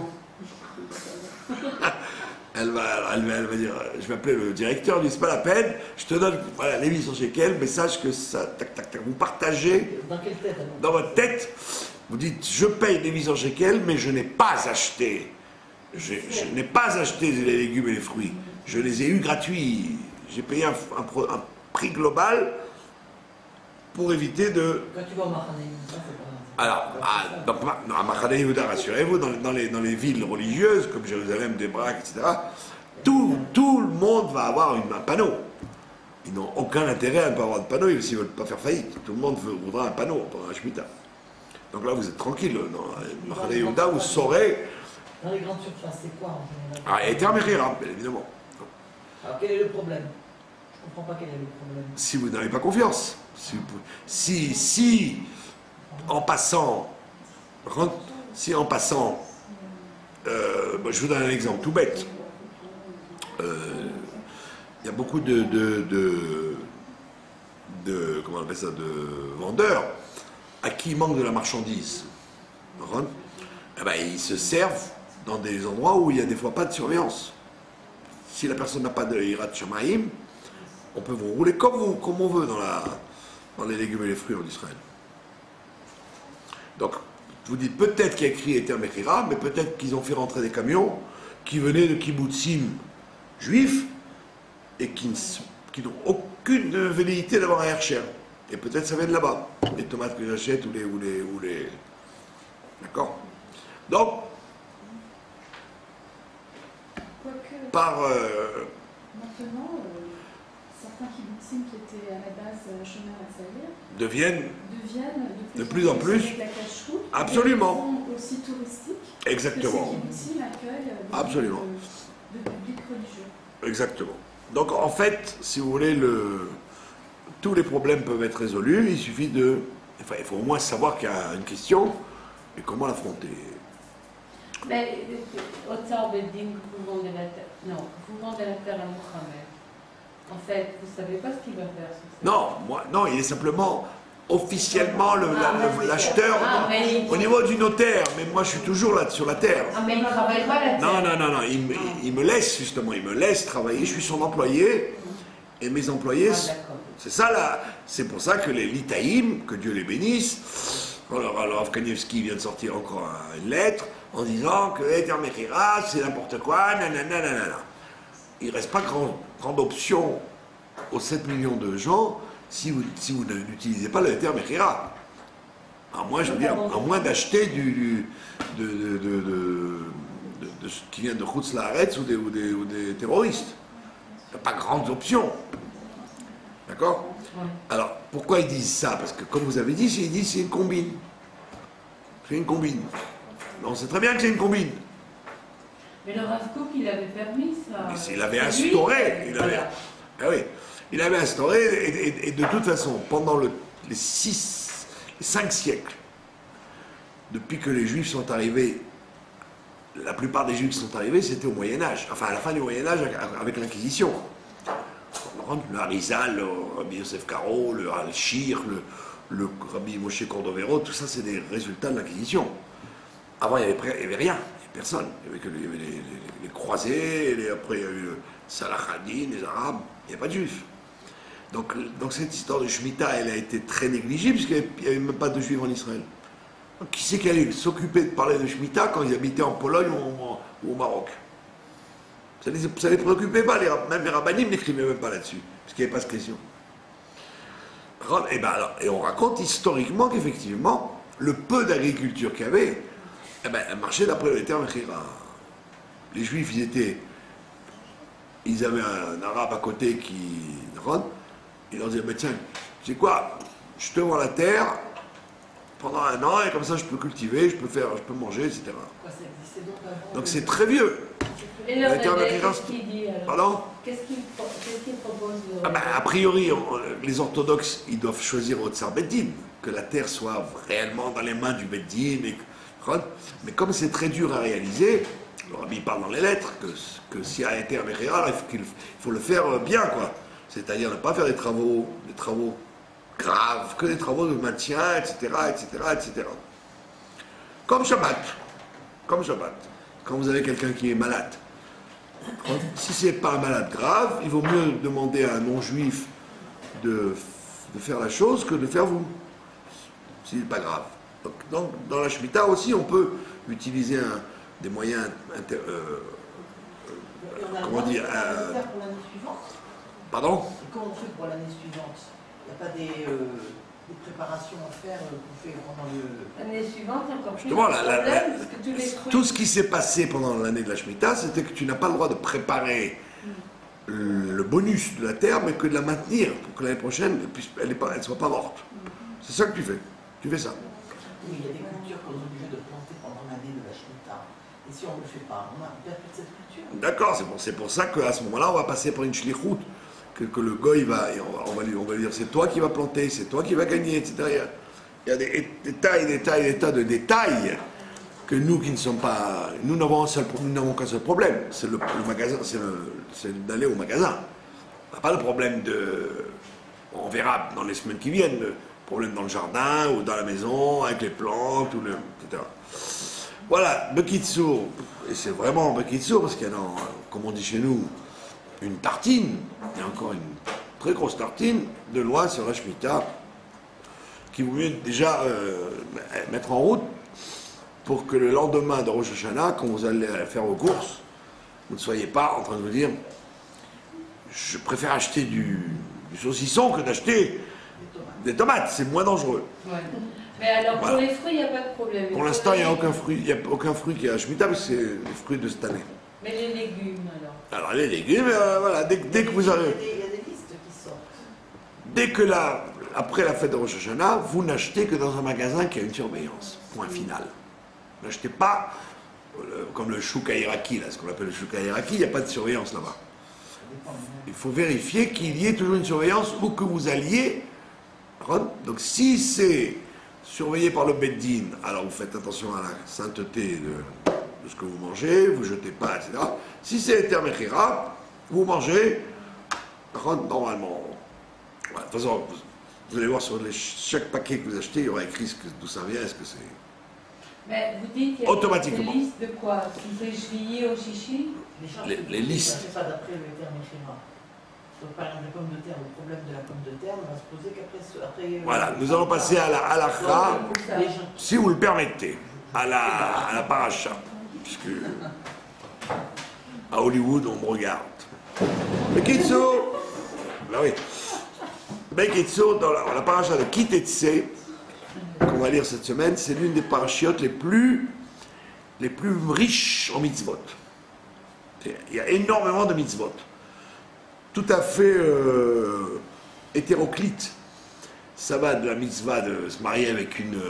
Elle va dire, je vais appeler le directeur, il dit, c'est pas la peine, je te donne voilà, les 800 shekels, mais sache que ça, tac, tac, tac, vous partagez Dans quelle tête alors? dans votre tête, vous dites, je paye les 800 shekels, mais je n'ai pas acheté, je n'ai pas acheté les légumes et les fruits, je les ai eus gratuits, j'ai payé un prix global pour éviter de... Quand tu vas au Mahane Yehuda, c'est pas... Alors, à Mahane Yehuda, rassurez-vous, dans les villes religieuses, comme Jérusalem, Débrak, etc., tout le monde va avoir un panneau. Ils n'ont aucun intérêt à ne pas avoir de panneau, s'ils ne veulent pas faire faillite. Tout le monde voudra un panneau pendant la Shemitah. Donc là, vous êtes tranquille. Dans Mahane Yehuda, vous saurez... Dans les grandes surfaces, c'est quoi en général? Ah, et Termechira, bien évidemment. Alors quel est le problème? Je ne comprends pas quel est le problème. Si vous n'avez pas confiance, si en passant, je vous donne un exemple tout bête. Il y a beaucoup comment on appelle ça, de vendeurs à qui il manque de la marchandise. Eh ben, ils se servent dans des endroits où il n'y a des fois pas de surveillance. Si la personne n'a pas de Hirat Shamaïm, on peut vous rouler comme on veut dans les légumes et les fruits en Israël. Donc, je vous dis peut-être qu'il y a écrit Eter Mechira, mais peut-être qu'ils ont fait rentrer des camions qui venaient de kibbutzim juifs et qui n'ont aucune velléité d'avoir un Hercher. Et peut-être ça vient de là-bas, les tomates que j'achète ou les... D'accord? Donc, Quoique, par... maintenant, certains kibbutzim qui étaient à la base Shomer Hatzair deviennent de plus en plus avec la cache-route, absolument des aussi touristiques. exactement. Que ces kibbutzim accueillent Absolument. de publics religieux. Exactement. Donc en fait, si vous voulez, tous les problèmes peuvent être résolus, il suffit de... Enfin, il faut au moins savoir qu'il y a une question et comment l'affronter. Mais Otsar Beddin, vous vendez la terre. Non, vous vendez la terre à Mohamed. En fait, vous ne savez pas ce qu'il va faire sur ça. Non, il est simplement officiellement l'acheteur mais au niveau du notaire, mais moi je suis toujours là sur la terre. Ah, mais il ne travaille pas la terre. Non, il me laisse justement, il me laisse travailler, je suis son employé, et mes employés, D'accord. c'est ça là, c'est pour ça que les Litaïm, que Dieu les bénisse, alors Afkanievski vient de sortir encore une lettre en disant que Eter Mechira, c'est n'importe quoi, nanana. Il ne reste pas grande option aux 7 millions de gens si vous n'utilisez pas le Eter Mechira. À moins d'acheter de ce qui vient de Chutz Laaretz ou des terroristes. Il n'y a pas grande option. D'accord? Ouais. Alors, pourquoi ils disent ça? Parce que, comme vous avez dit, ils disent c'est une combine. C'est une combine. On sait très bien que c'est une combine. Mais le Rav Kook, il avait permis ça. Il avait instauré. Ah oui, il avait instauré, et de toute façon, pendant les 5 siècles, depuis que les Juifs sont arrivés, la plupart des Juifs qui sont arrivés, c'était au Moyen-Âge. Enfin, à la fin du Moyen-Âge, avec l'Inquisition. Le Harizal, le Rabbi Yosef Karo, le Al-Shir, le Rabbi Moshe Cordovero, tout ça, c'est des résultats de l'Inquisition. Avant, il n'y avait rien. Il n'y avait personne. Il y avait les croisés, après il y a eu le Salahadin, les Arabes, il n'y a pas de juifs. Donc cette histoire de Shemitah, elle a été très négligée, puisqu'il n'y avait même pas de juifs en Israël. Donc qui c'est qui allait s'occuper de parler de Shemitah quand ils habitaient en Pologne ou au Maroc? Ça ne les préoccupait pas, même les rabbinim n'écrivaient même pas là-dessus, parce qu'il n'y avait pas de question. Et on raconte historiquement qu'effectivement, le peu d'agriculture qu'il y avait, elle marchait d'après le terme Khira. Les Juifs, ils avaient un Arabe à côté qui rentre, il leur disait, tiens, tu sais quoi, je te vends la terre pendant 1 an, et comme ça je peux cultiver, je peux manger, etc. Quoi, ça existait donc avant Donc c'est très vieux. Et le Rebbe, qu'est-ce qu'il dit alors? Pardon? Qu'est-ce qu'il propose le A priori, les orthodoxes, ils doivent choisir au Tsar Beddin, que la terre soit réellement dans les mains du Beddin. Mais comme c'est très dur à réaliser, le rabbi parle dans les lettres que s'il y a un terme réel, il faut le faire bien, quoi. C'est-à-dire ne pas faire des travaux graves, que des travaux de maintien, etc., etc., etc. Comme Shabbat. Quand vous avez quelqu'un qui est malade, si ce n'est pas un malade grave, il vaut mieux demander à un non-juif de faire la chose que de faire vous, s'il n'est pas grave. Donc, dans la Shemitah aussi, on peut utiliser des moyens, comment dire, pour l'année suivante. pardon? Et comment on fait pour l'année suivante? Il n'y a pas des préparations à faire qu'on fait pendant l'année suivante, encore plus Justement, de problème, parce que tous les fruits... tout ce qui s'est passé pendant l'année de la Shemitah, c'était que tu n'as pas le droit de préparer le bonus de la terre, mais que de la maintenir pour que l'année prochaine, elle ne soit pas morte. C'est ça que tu fais. Tu fais ça. Oui, il y a des cultures qu'on est obligé de planter pendant l'année de la Shemitah. Et si on ne le fait pas, on perd toute cette culture. D'accord, c'est pour ça qu'à ce moment-là, on va passer par une shlichut, que le goy va, et on va lui dire c'est toi qui vas planter, c'est toi qui vas gagner, etc. Il y a des tas de détails que nous qui ne sommes pas, nous n'avons qu'un seul problème, c'est le magasin, c'est d'aller au magasin. On n'a pas le problème on verra dans les semaines qui viennent, le problème dans le jardin ou dans la maison, avec les plantes, etc. Voilà, Bekitsour, et c'est vraiment Bekitsour, parce qu'il y a, comme on dit chez nous, une tartine, il y a encore une très grosse tartine de loi sur la Shemitah, qui vaut mieux déjà mettre en route pour que le lendemain de Rosh Hashanah, quand vous allez faire vos courses, vous ne soyez pas en train de vous dire je préfère acheter du saucisson que d'acheter des tomates, c'est moins dangereux. Ouais. Mais alors Voilà. pour les fruits, il n'y a pas de problème. Pour l'instant, il n'y a aucun fruit qui est à Shemitah, parce que c'est les fruits de cette année. Mais les légumes alors? Alors les légumes, voilà, dès que vous avez... Il y a des listes qui sortent. Dès que après la fête de Rosh Hashanah, vous n'achetez que dans un magasin qui a une surveillance. Point final. N'achetez pas comme le chouk à Iraki, là, ce qu'on appelle le chouk à Iraki, il n'y a pas de surveillance là-bas. Il faut vérifier qu'il y ait toujours une surveillance ou que vous alliez. Donc si c'est surveillé par le Beddin, alors vous faites attention à la sainteté de ce que vous mangez, vous ne jetez pas, etc. Si c'est Eter Mechira, vous mangez normalement. Voilà, de toute façon, vous allez voir sur chaque paquet que vous achetez, il y aura écrit d'où ça vient, est-ce que c'est... Mais vous dites qu'il y a Automatiquement. une liste de quoi? Si c'est juillet au chichi? Les listes. C'est pas d'après le terme écrivain. Donc par exemple, les pommes de terre, le problème de la pomme de terre ne va se poser qu'après... Voilà, nous allons passer à la Chra, Les gens si vous le permettez, à la paracha, puisque à Hollywood, on me regarde. Bekitsour, ben oui. Bekitsour, dans la paracha de Kitetse, qu'on va lire cette semaine, c'est l'une des parachiotes les plus riches en mitzvot. Il y a énormément de mitzvot. Tout à fait hétéroclite. Ça va de la mitzvah de se marier avec une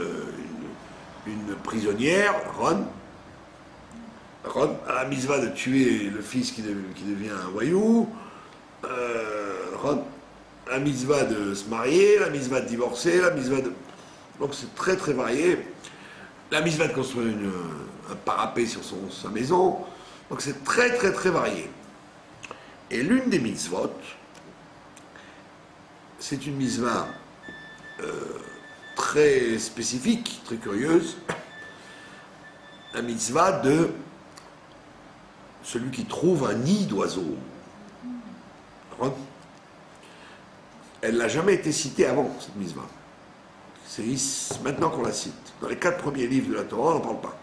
prisonnière, Ron, à la mitzvah de tuer le fils qui devient un voyou, Ron, la mitzvah de se marier, la mitzvah de divorcer, la mitzvah de... Donc c'est très très varié. La mitzvah de construire un parapet sur sa maison. Donc c'est très très très varié. Et l'une des mitzvot, c'est une mitzvah très spécifique, très curieuse, la mitzvah de celui qui trouve un nid d'oiseau. Elle n'a jamais été citée avant, cette mitzvah. C'est maintenant qu'on la cite. Dans les 4 premiers livres de la Torah, on n'en parle pas.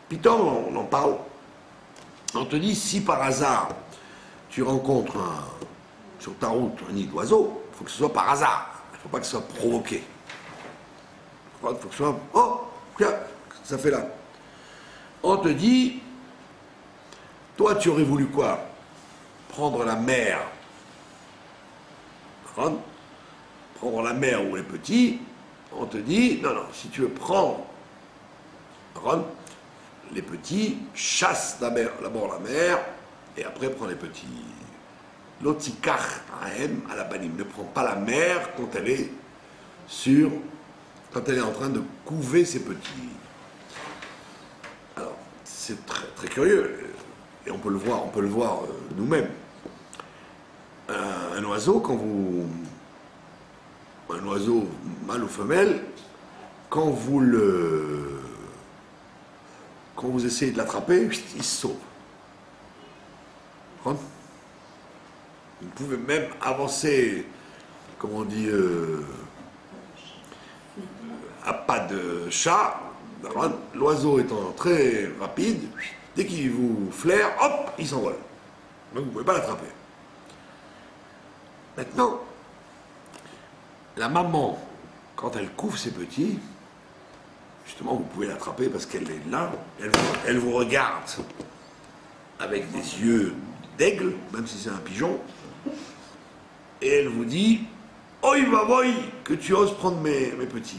Pitoum, on en parle. On te dit, si par hasard, tu rencontres sur ta route un nid d'oiseau, il faut que ce soit par hasard. Il ne faut pas que ce soit provoqué. Il faut que ce soit... Oh, regarde, ça fait là. On te dit, toi, tu aurais voulu quoi? Prendre la mère. Prendre la mère ou les petits, on te dit, non, non, si tu veux prendre les petits, chasse d'abord la mère, et après prends les petits. L'otikach ahem à la banim. Ne prends pas la mère quand elle est en train de couver ses petits. Alors, c'est très, très curieux, et on peut le voir nous-mêmes. Un oiseau, un oiseau mâle ou femelle, quand vous essayez de l'attraper, il se sauve. Vous pouvez même avancer, comme on dit, à pas de chat. L'oiseau étant très rapide, dès qu'il vous flaire, hop, il s'envole. Donc vous ne pouvez pas l'attraper. Maintenant, la maman, quand elle couvre ses petits, justement, vous pouvez l'attraper parce qu'elle est là, elle vous regarde avec des yeux d'aigle, même si c'est un pigeon, et elle vous dit « Oi, va, que tu oses prendre mes petits !»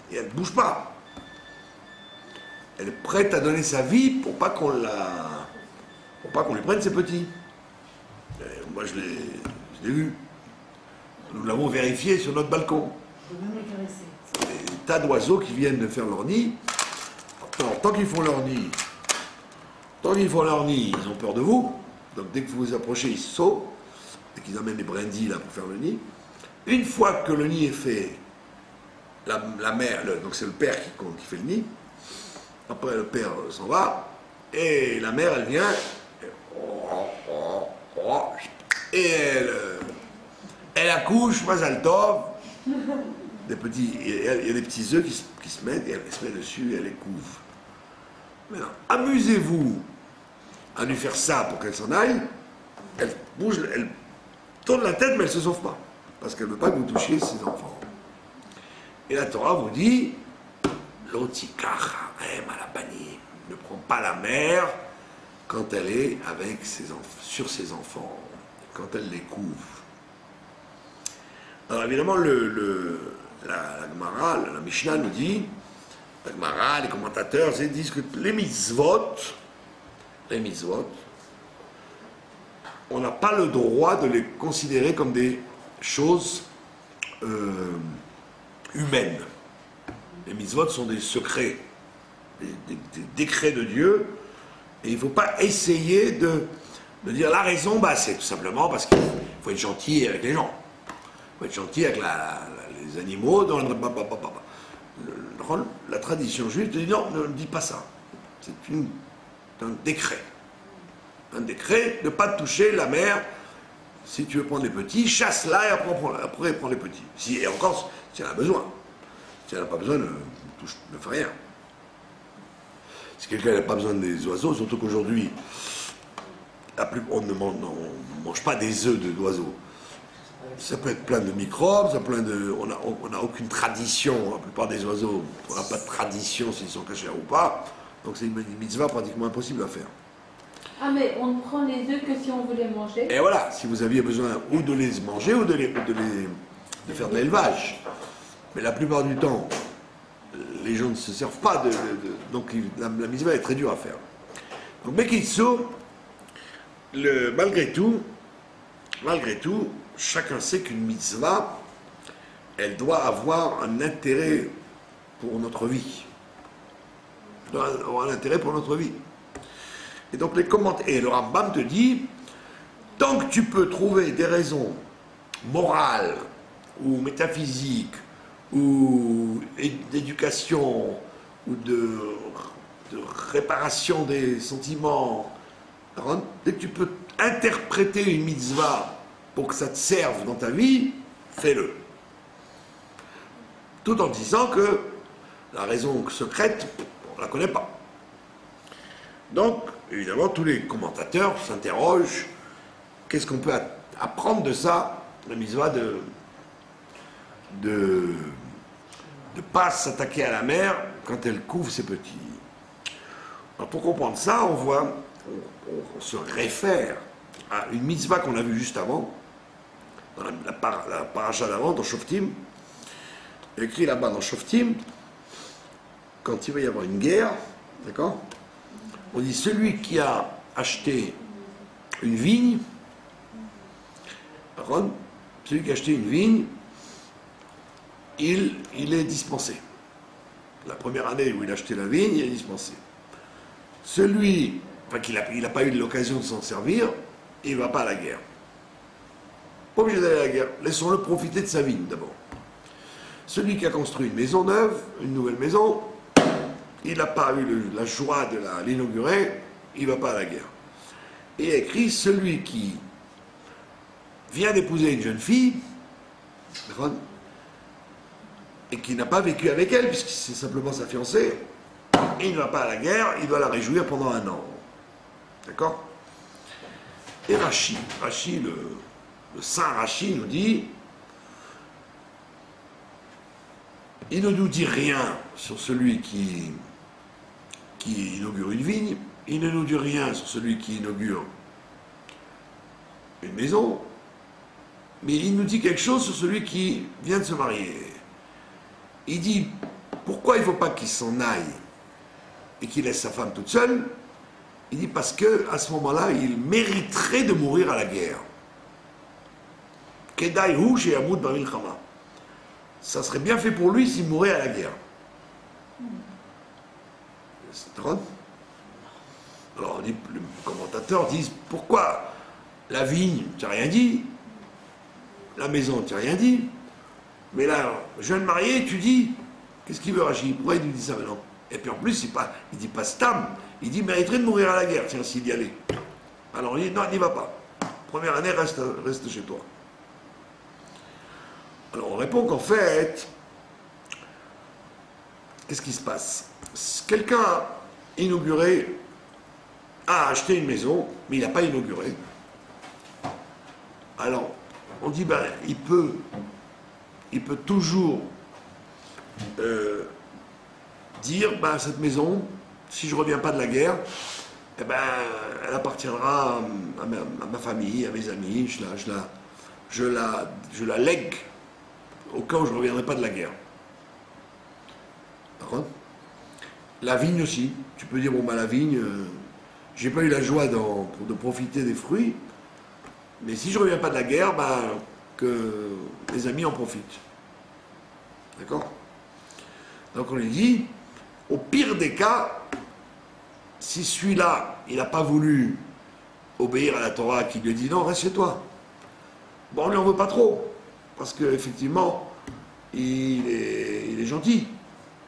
Et elle ne bouge pas. Elle est prête à donner sa vie pour pas qu'on lui prenne ses petits. Et moi, je l'ai vu. Nous l'avons vérifié sur notre balcon. Des tas d'oiseaux qui viennent de faire leur nid. Alors, tant qu'ils font leur nid, ils ont peur de vous. Donc dès que vous vous approchez, ils se sauvent. Et qu'ils amènent les brindilles là pour faire le nid. Une fois que le nid est fait, la mère, donc c'est le père qui fait le nid. Après le père s'en va. Et la mère, elle vient. Et elle accouche, Mazal Tov, il y a des petits œufs qui se mettent, et elle se met dessus et elle les couvre. Maintenant, amusez-vous à lui faire ça pour qu'elle s'en aille. Elle bouge, elle tourne la tête, mais elle ne se sauve pas. Parce qu'elle ne veut pas que vous touchiez ses enfants. Et la Torah vous dit, l'otikach ahem à la banim. Ne prends pas la mère quand elle est sur ses enfants, quand elle les couvre. Alors évidemment, la Gemara, la Mishnah nous dit, la Gemara, les commentateurs, ils disent que les mitzvot, on n'a pas le droit de les considérer comme des choses humaines. Les mitzvot sont des secrets, des décrets de Dieu, et il ne faut pas essayer de dire la raison, c'est tout simplement parce qu'il faut être gentil avec les gens. Il faut être gentil avec les animaux. La tradition juive te dit non, ne dis pas ça. C'est un décret. Un décret de ne pas toucher la mère. Si tu veux prendre les petits, chasse-la et après prends les petits. Et encore, si elle a besoin. Si elle n'a pas besoin, ne fais rien. Si quelqu'un n'a pas besoin des oiseaux, surtout qu'aujourd'hui, on ne mange pas des œufs d'oiseaux. Ça peut être plein de microbes, on n'a aucune tradition, la plupart des oiseaux, on n'a pas de tradition s'ils sont cachés ou pas, donc c'est une mitzvah pratiquement impossible à faire. Ah mais on ne prend les œufs que si on veut les manger. Et voilà, si vous aviez besoin ou de les manger ou de faire de l'élevage. Mais la plupart du temps, les gens ne se servent pas donc la mitzvah est très dure à faire. Donc Bekitsour, malgré tout, chacun sait qu'une mitzvah, elle doit avoir un intérêt pour notre vie. Elle doit avoir un intérêt pour notre vie. Et donc les commentaires, et le Rambam te dit, tant que tu peux trouver des raisons morales ou métaphysiques ou d'éducation ou de réparation des sentiments Dès que tu peux interpréter une mitzvah pour que ça te serve dans ta vie, fais-le. Tout en disant que la raison secrète, on ne la connaît pas. Donc, évidemment, tous les commentateurs s'interrogent, qu'est-ce qu'on peut apprendre de ça, la mitzvah de ne pas s'attaquer à la mère quand elle couvre ses petits. Alors, pour comprendre ça, on se réfère à une mitzvah qu'on a vue juste avant, dans la paracha d'avant, dans Shoftim. Écrit là-bas dans Shoftim, quand il va y avoir une guerre, d'accord, on dit celui qui a acheté une vigne, celui qui a acheté une vigne, il est dispensé. La première année où il a acheté la vigne, il est dispensé. Celui qui n'a pas eu l'occasion de s'en servir, il ne va pas à la guerre. Pas obligé d'aller à la guerre. Laissons-le profiter de sa vigne d'abord. Celui qui a construit une maison neuve, une nouvelle maison, il n'a pas eu la joie de l'inaugurer, il ne va pas à la guerre. Et il a écrit celui qui vient d'épouser une jeune fille, et qui n'a pas vécu avec elle, puisque c'est simplement sa fiancée, il ne va pas à la guerre, il doit la réjouir pendant 1 an. D'accord? Et Rashi, le saint Rashi nous dit, il ne nous dit rien sur celui qui inaugure une vigne, il ne nous dit rien sur celui qui inaugure une maison, mais il nous dit quelque chose sur celui qui vient de se marier. Il dit, pourquoi il ne faut pas qu'il s'en aille et qu'il laisse sa femme toute seule? Il dit, parce qu'à ce moment-là, il mériterait de mourir à la guerre. Kedai hu she'yamut b'milchama. Ça serait bien fait pour lui s'il mourait à la guerre. C'est drôle. Alors, les commentateurs disent, pourquoi la vigne, tu n'as rien dit, la maison, tu n'as rien dit, mais là, jeune marié, tu dis, qu'est-ce qu'il veut Rachi? Pourquoi il nous dit ça maintenant? Et puis en plus, il ne dit pas stam, il dit mériterait de mourir à la guerre, tiens, s'il y allait. Alors il dit, non, n'y va pas. Première année, reste chez toi. Alors on répond qu'en fait, qu'est-ce qui se passe? Quelqu'un a inauguré, a acheté une maison, mais il n'a pas inauguré. Alors, on dit, ben, il peut toujours dire, ben, cette maison, si je ne reviens pas de la guerre, eh ben, elle appartiendra à ma famille, à mes amis, je la lègue au cas où je ne reviendrai pas de la guerre. D'accord? La vigne aussi, tu peux dire, bon, ben, la vigne, j'ai pas eu la joie de profiter des fruits, mais si je ne reviens pas de la guerre, ben, que les amis en profitent. D'accord? Donc on lui dit, au pire des cas, si celui-là, il n'a pas voulu obéir à la Torah qui lui dit non, reste chez toi. Bon, on ne lui en veut pas trop, parce qu'effectivement, il est gentil.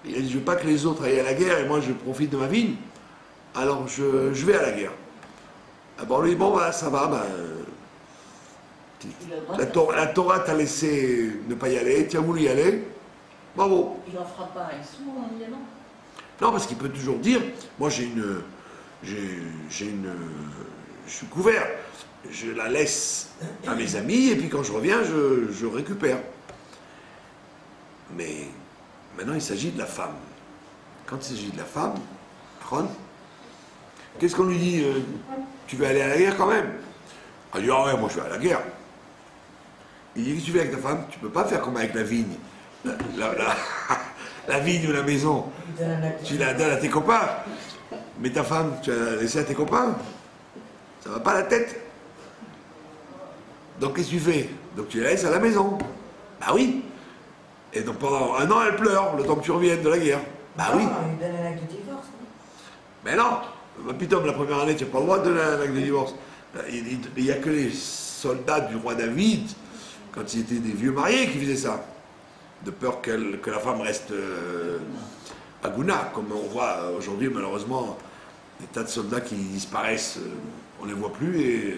Il a dit, je ne veux pas que les autres aillent à la guerre et moi je profite de ma vigne, alors je vais à la guerre. Ah bon, lui, bon, bah, ça va, la Torah t'a laissé ne pas y aller, tu as voulu y aller, bravo. Il n'en fera pas un sou en y allant. Non, parce qu'il peut toujours dire, moi je suis couvert, je la laisse à mes amis et puis quand je reviens, je récupère. Mais maintenant il s'agit de la femme. Quand il s'agit de la femme, Ron, qu'est-ce qu'on lui dit? Tu veux aller à la guerre quand même? Elle dit, ah ouais, moi je vais à la guerre. Il dit, qu'est-ce que tu fais avec ta femme? Tu peux pas faire comme avec la vigne. La vigne ou la maison, tu la donnes à tes copains, mais ta femme, tu l'as laissée à tes copains, ça va pas la tête. Donc qu'est-ce que tu fais? Donc tu la laisses à la maison. Bah oui. Et donc pendant 1 an, elle pleure, le temps que tu reviennes de la guerre. Bah oui. Il donne un acte de divorce. Mais non, putain, la première année, tu n'as pas le droit de donner un acte de divorce. Il n'y a que les soldats du roi David, quand ils étaient des vieux mariés, qui faisaient ça. De peur que la femme reste à Gouna, comme on voit aujourd'hui malheureusement des tas de soldats qui disparaissent on ne les voit plus et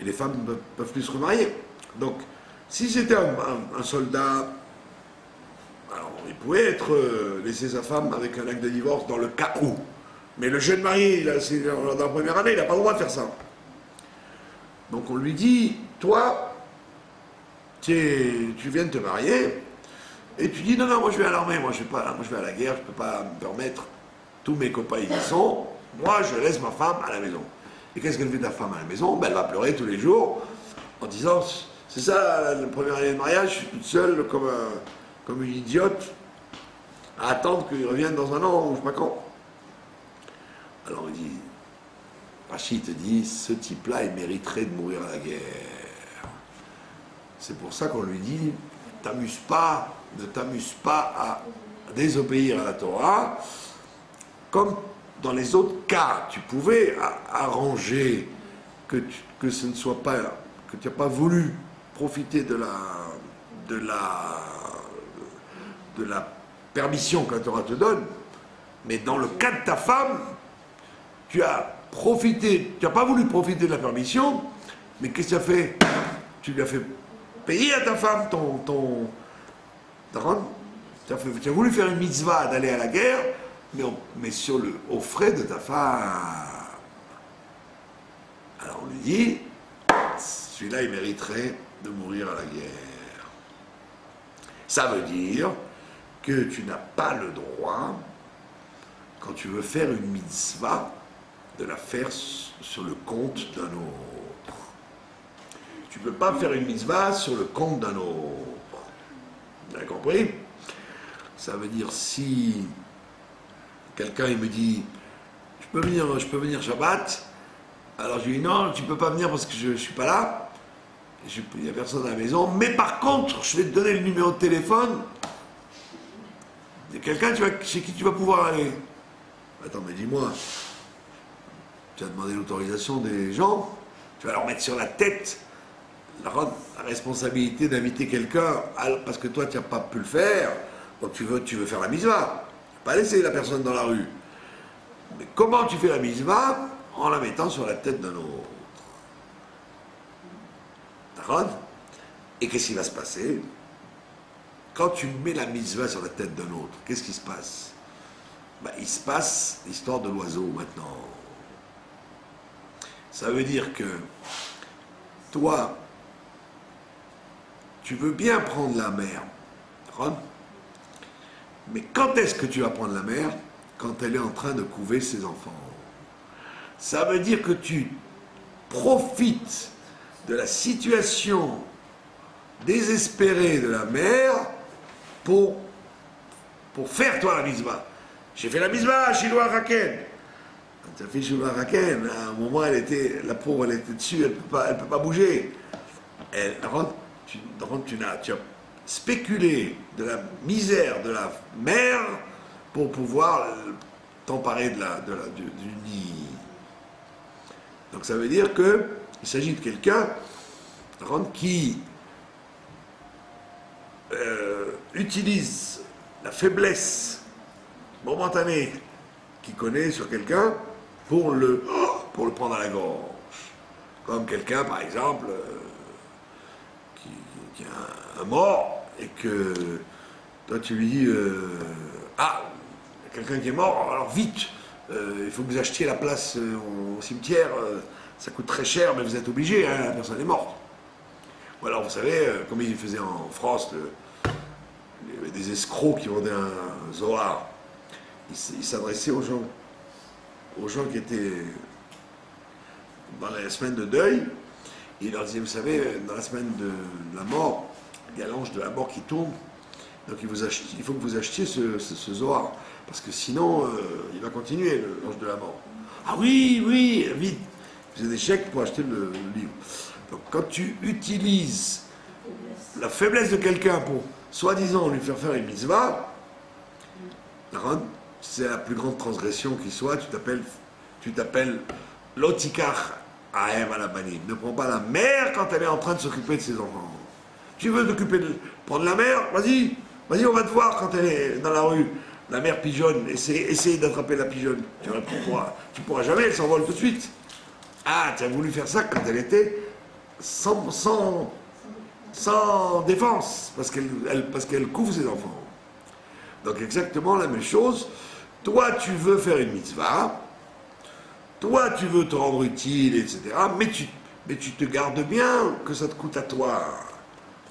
les femmes ne peuvent plus se remarier. Donc, si c'était un soldat, alors il pouvait laisser sa femme avec un acte de divorce dans le cas où. Mais le jeune marié, dans la première année, il n'a pas le droit de faire ça. Donc on lui dit, toi, tu viens de te marier, et tu dis, non, moi je vais à l'armée, moi je vais à la guerre, je ne peux pas me permettre, tous mes copains y sont, moi je laisse ma femme à la maison. Et qu'est-ce qu'elle fait ta femme à la maison? Ben, elle va pleurer tous les jours en disant, c'est ça, la première année de mariage, je suis toute seule comme une idiote à attendre qu'il revienne dans un an ou je sais pas quand. Alors il dit, Rachid te dit, ce type-là, il mériterait de mourir à la guerre. C'est pour ça qu'on lui dit, ne t'amuse pas à désobéir à la Torah, comme dans les autres cas, tu pouvais arranger que ce ne soit pas, que tu n'as pas voulu profiter de la permission que la Torah te donne, mais dans le cas de ta femme, tu as pas voulu profiter de la permission, mais qu'est-ce que tu as fait? Tu lui as fait payer à ta femme tu as voulu faire une mitzvah d'aller à la guerre, mais aux frais de ta femme. Alors on lui dit, celui-là il mériterait de mourir à la guerre. Ça veut dire que tu n'as pas le droit, quand tu veux faire une mitzvah, de la faire sur le compte d'un autre. Tu ne peux pas faire une mitzvah sur le compte d'un autre. Vous avez compris? Ça veut dire si quelqu'un il me dit je peux venir Shabbat, alors je lui dis non, tu ne peux pas venir parce que je ne suis pas là, il n'y a personne à la maison, mais par contre je vais te donner le numéro de téléphone de quelqu'un chez qui tu vas pouvoir aller. Attends, mais dis-moi, tu as demandé l'autorisation des gens, tu vas leur mettre sur la tête la responsabilité d'inviter quelqu'un parce que toi tu n'as pas pu le faire, donc tu veux faire la mitzvah, pas laisser la personne dans la rue. Mais comment tu fais la mitzvah? En la mettant sur la tête d'un autre. D'accord? Et qu'est-ce qui va se passer? Quand tu mets la mitzvah sur la tête d'un autre, qu'est-ce qui se passe? Ben, il se passe l'histoire de l'oiseau maintenant. Ça veut dire que toi, tu veux bien prendre la mer, mais quand est-ce que tu vas prendre la mer? Quand elle est en train de couver ses enfants. Ça veut dire que tu profites de la situation désespérée de la mer pour faire toi la mitzvah. J'ai fait la mitzvah, Shiloh Raken. Tu as fait Shiloh Raken, à un moment la pauvre elle était dessus, elle peut pas bouger. Tu as spéculé de la misère de la mer pour pouvoir t'emparer du nid. Donc ça veut dire qu'il s'agit de quelqu'un qui utilise la faiblesse momentanée qu'il connaît sur quelqu'un pour le prendre à la gorge. Comme quelqu'un, par exemple, qui a un mort et que toi tu lui dis quelqu'un qui est mort, alors vite, il faut que vous achetiez la place au cimetière, ça coûte très cher, mais vous êtes obligé, hein, la personne est morte. Ou alors, vous savez, comme ils faisaient en France, il y avait des escrocs qui vendaient un Zohar. Ils s'adressaient aux gens qui étaient dans la semaine de deuil, et ils leur disaient, vous savez, dans la semaine de la mort, il y a l'ange de la mort qui tourne, donc il faut que vous achetiez ce Zohar. Parce que sinon, il va continuer, l'ange de la mort. Ah oui, vite. Vous avez des chèques pour acheter le livre. Donc quand tu utilises la faiblesse de quelqu'un pour, soi-disant, lui faire faire une mitzvah, c'est la plus grande transgression qui soit, tu t'appelles Lotikach Ahem Alabanim. Ne prends pas la mère quand elle est en train de s'occuper de ses enfants. Tu veux prendre la mère, vas-y, on va te voir quand elle est dans la rue. La mère pigeonne, essaye d'attraper la pigeonne. Tu pourras jamais, elle s'envole tout de suite. Ah, tu as voulu faire ça quand elle était sans défense, parce qu'elle couvre ses enfants. Donc exactement la même chose. Toi, tu veux faire une mitzvah, toi, tu veux te rendre utile, etc. Mais tu te gardes bien que ça te coûte à toi.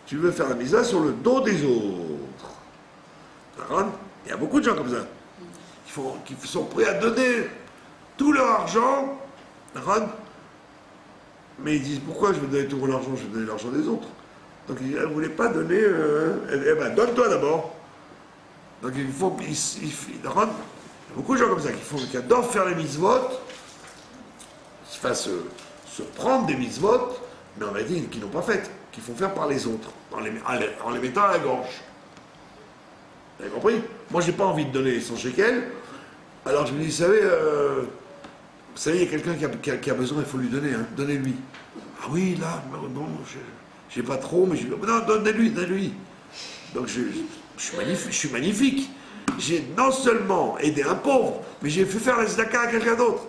Tu veux faire la mitzvah sur le dos des autres. D'accord ? Il y a beaucoup de gens comme ça, qui sont prêts à donner tout leur argent, d'accord ? Mais ils disent, pourquoi je vais donner tout mon argent, je vais donner l'argent des autres. Donc elle ne voulait pas donner, eh ben donne-toi d'abord. Donc il faut, il y a beaucoup de gens comme ça qui adorent faire les mitzvot, enfin se prendre des mitzvot, mais on va dire qu'ils n'ont pas faites, qu'ils font faire par les autres, en les mettant à la gorge. Vous avez compris? Moi j'ai pas envie de donner 100 shekels, alors je me dis, vous savez, il y a quelqu'un qui a besoin, il faut lui donner, hein, donnez-lui. Ah oui, là, non, j'ai pas trop, mais non, donnez-lui. Donc je suis magnifique. J'ai non seulement aidé un pauvre, mais j'ai fait faire la tzedaka à quelqu'un d'autre.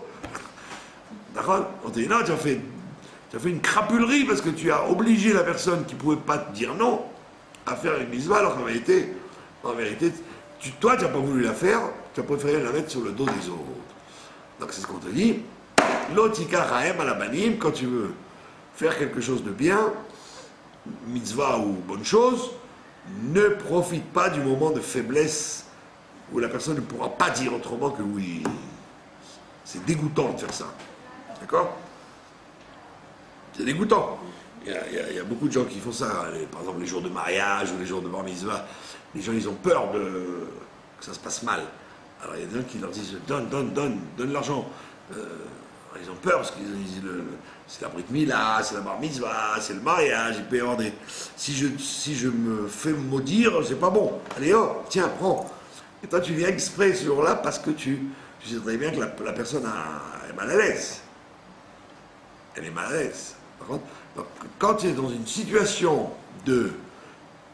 D'accord? On te dit, non, tu as fait une crapulerie parce que tu as obligé la personne qui ne pouvait pas te dire non à faire une mitzvah, alors qu'en vérité, toi, tu n'as pas voulu la faire, tu as préféré la mettre sur le dos des autres. Donc c'est ce qu'on te dit. L'otika raem à la banim, quand tu veux faire quelque chose de bien, mitzvah ou bonne chose, ne profite pas du moment de faiblesse où la personne ne pourra pas dire autrement que oui. C'est dégoûtant de faire ça. D'accord? C'est dégoûtant. Il y a beaucoup de gens qui font ça. Par exemple, les jours de mariage ou les jours de bar mitzvah, les gens, ils ont peur que ça se passe mal. Alors, il y a des gens qui leur disent donne l'argent. Ils ont peur parce qu'ils disent c'est la brit mila, c'est la bar mitzvah, c'est le mariage, il peut y avoir des. Si je me fais maudire, c'est pas bon. Allez hop, tiens, prends. Et toi, tu viens exprès ce jour-là parce que tu sais très bien que la personne est mal à l'aise. Elle est mal à l'aise. Par contre, donc, quand tu es dans une situation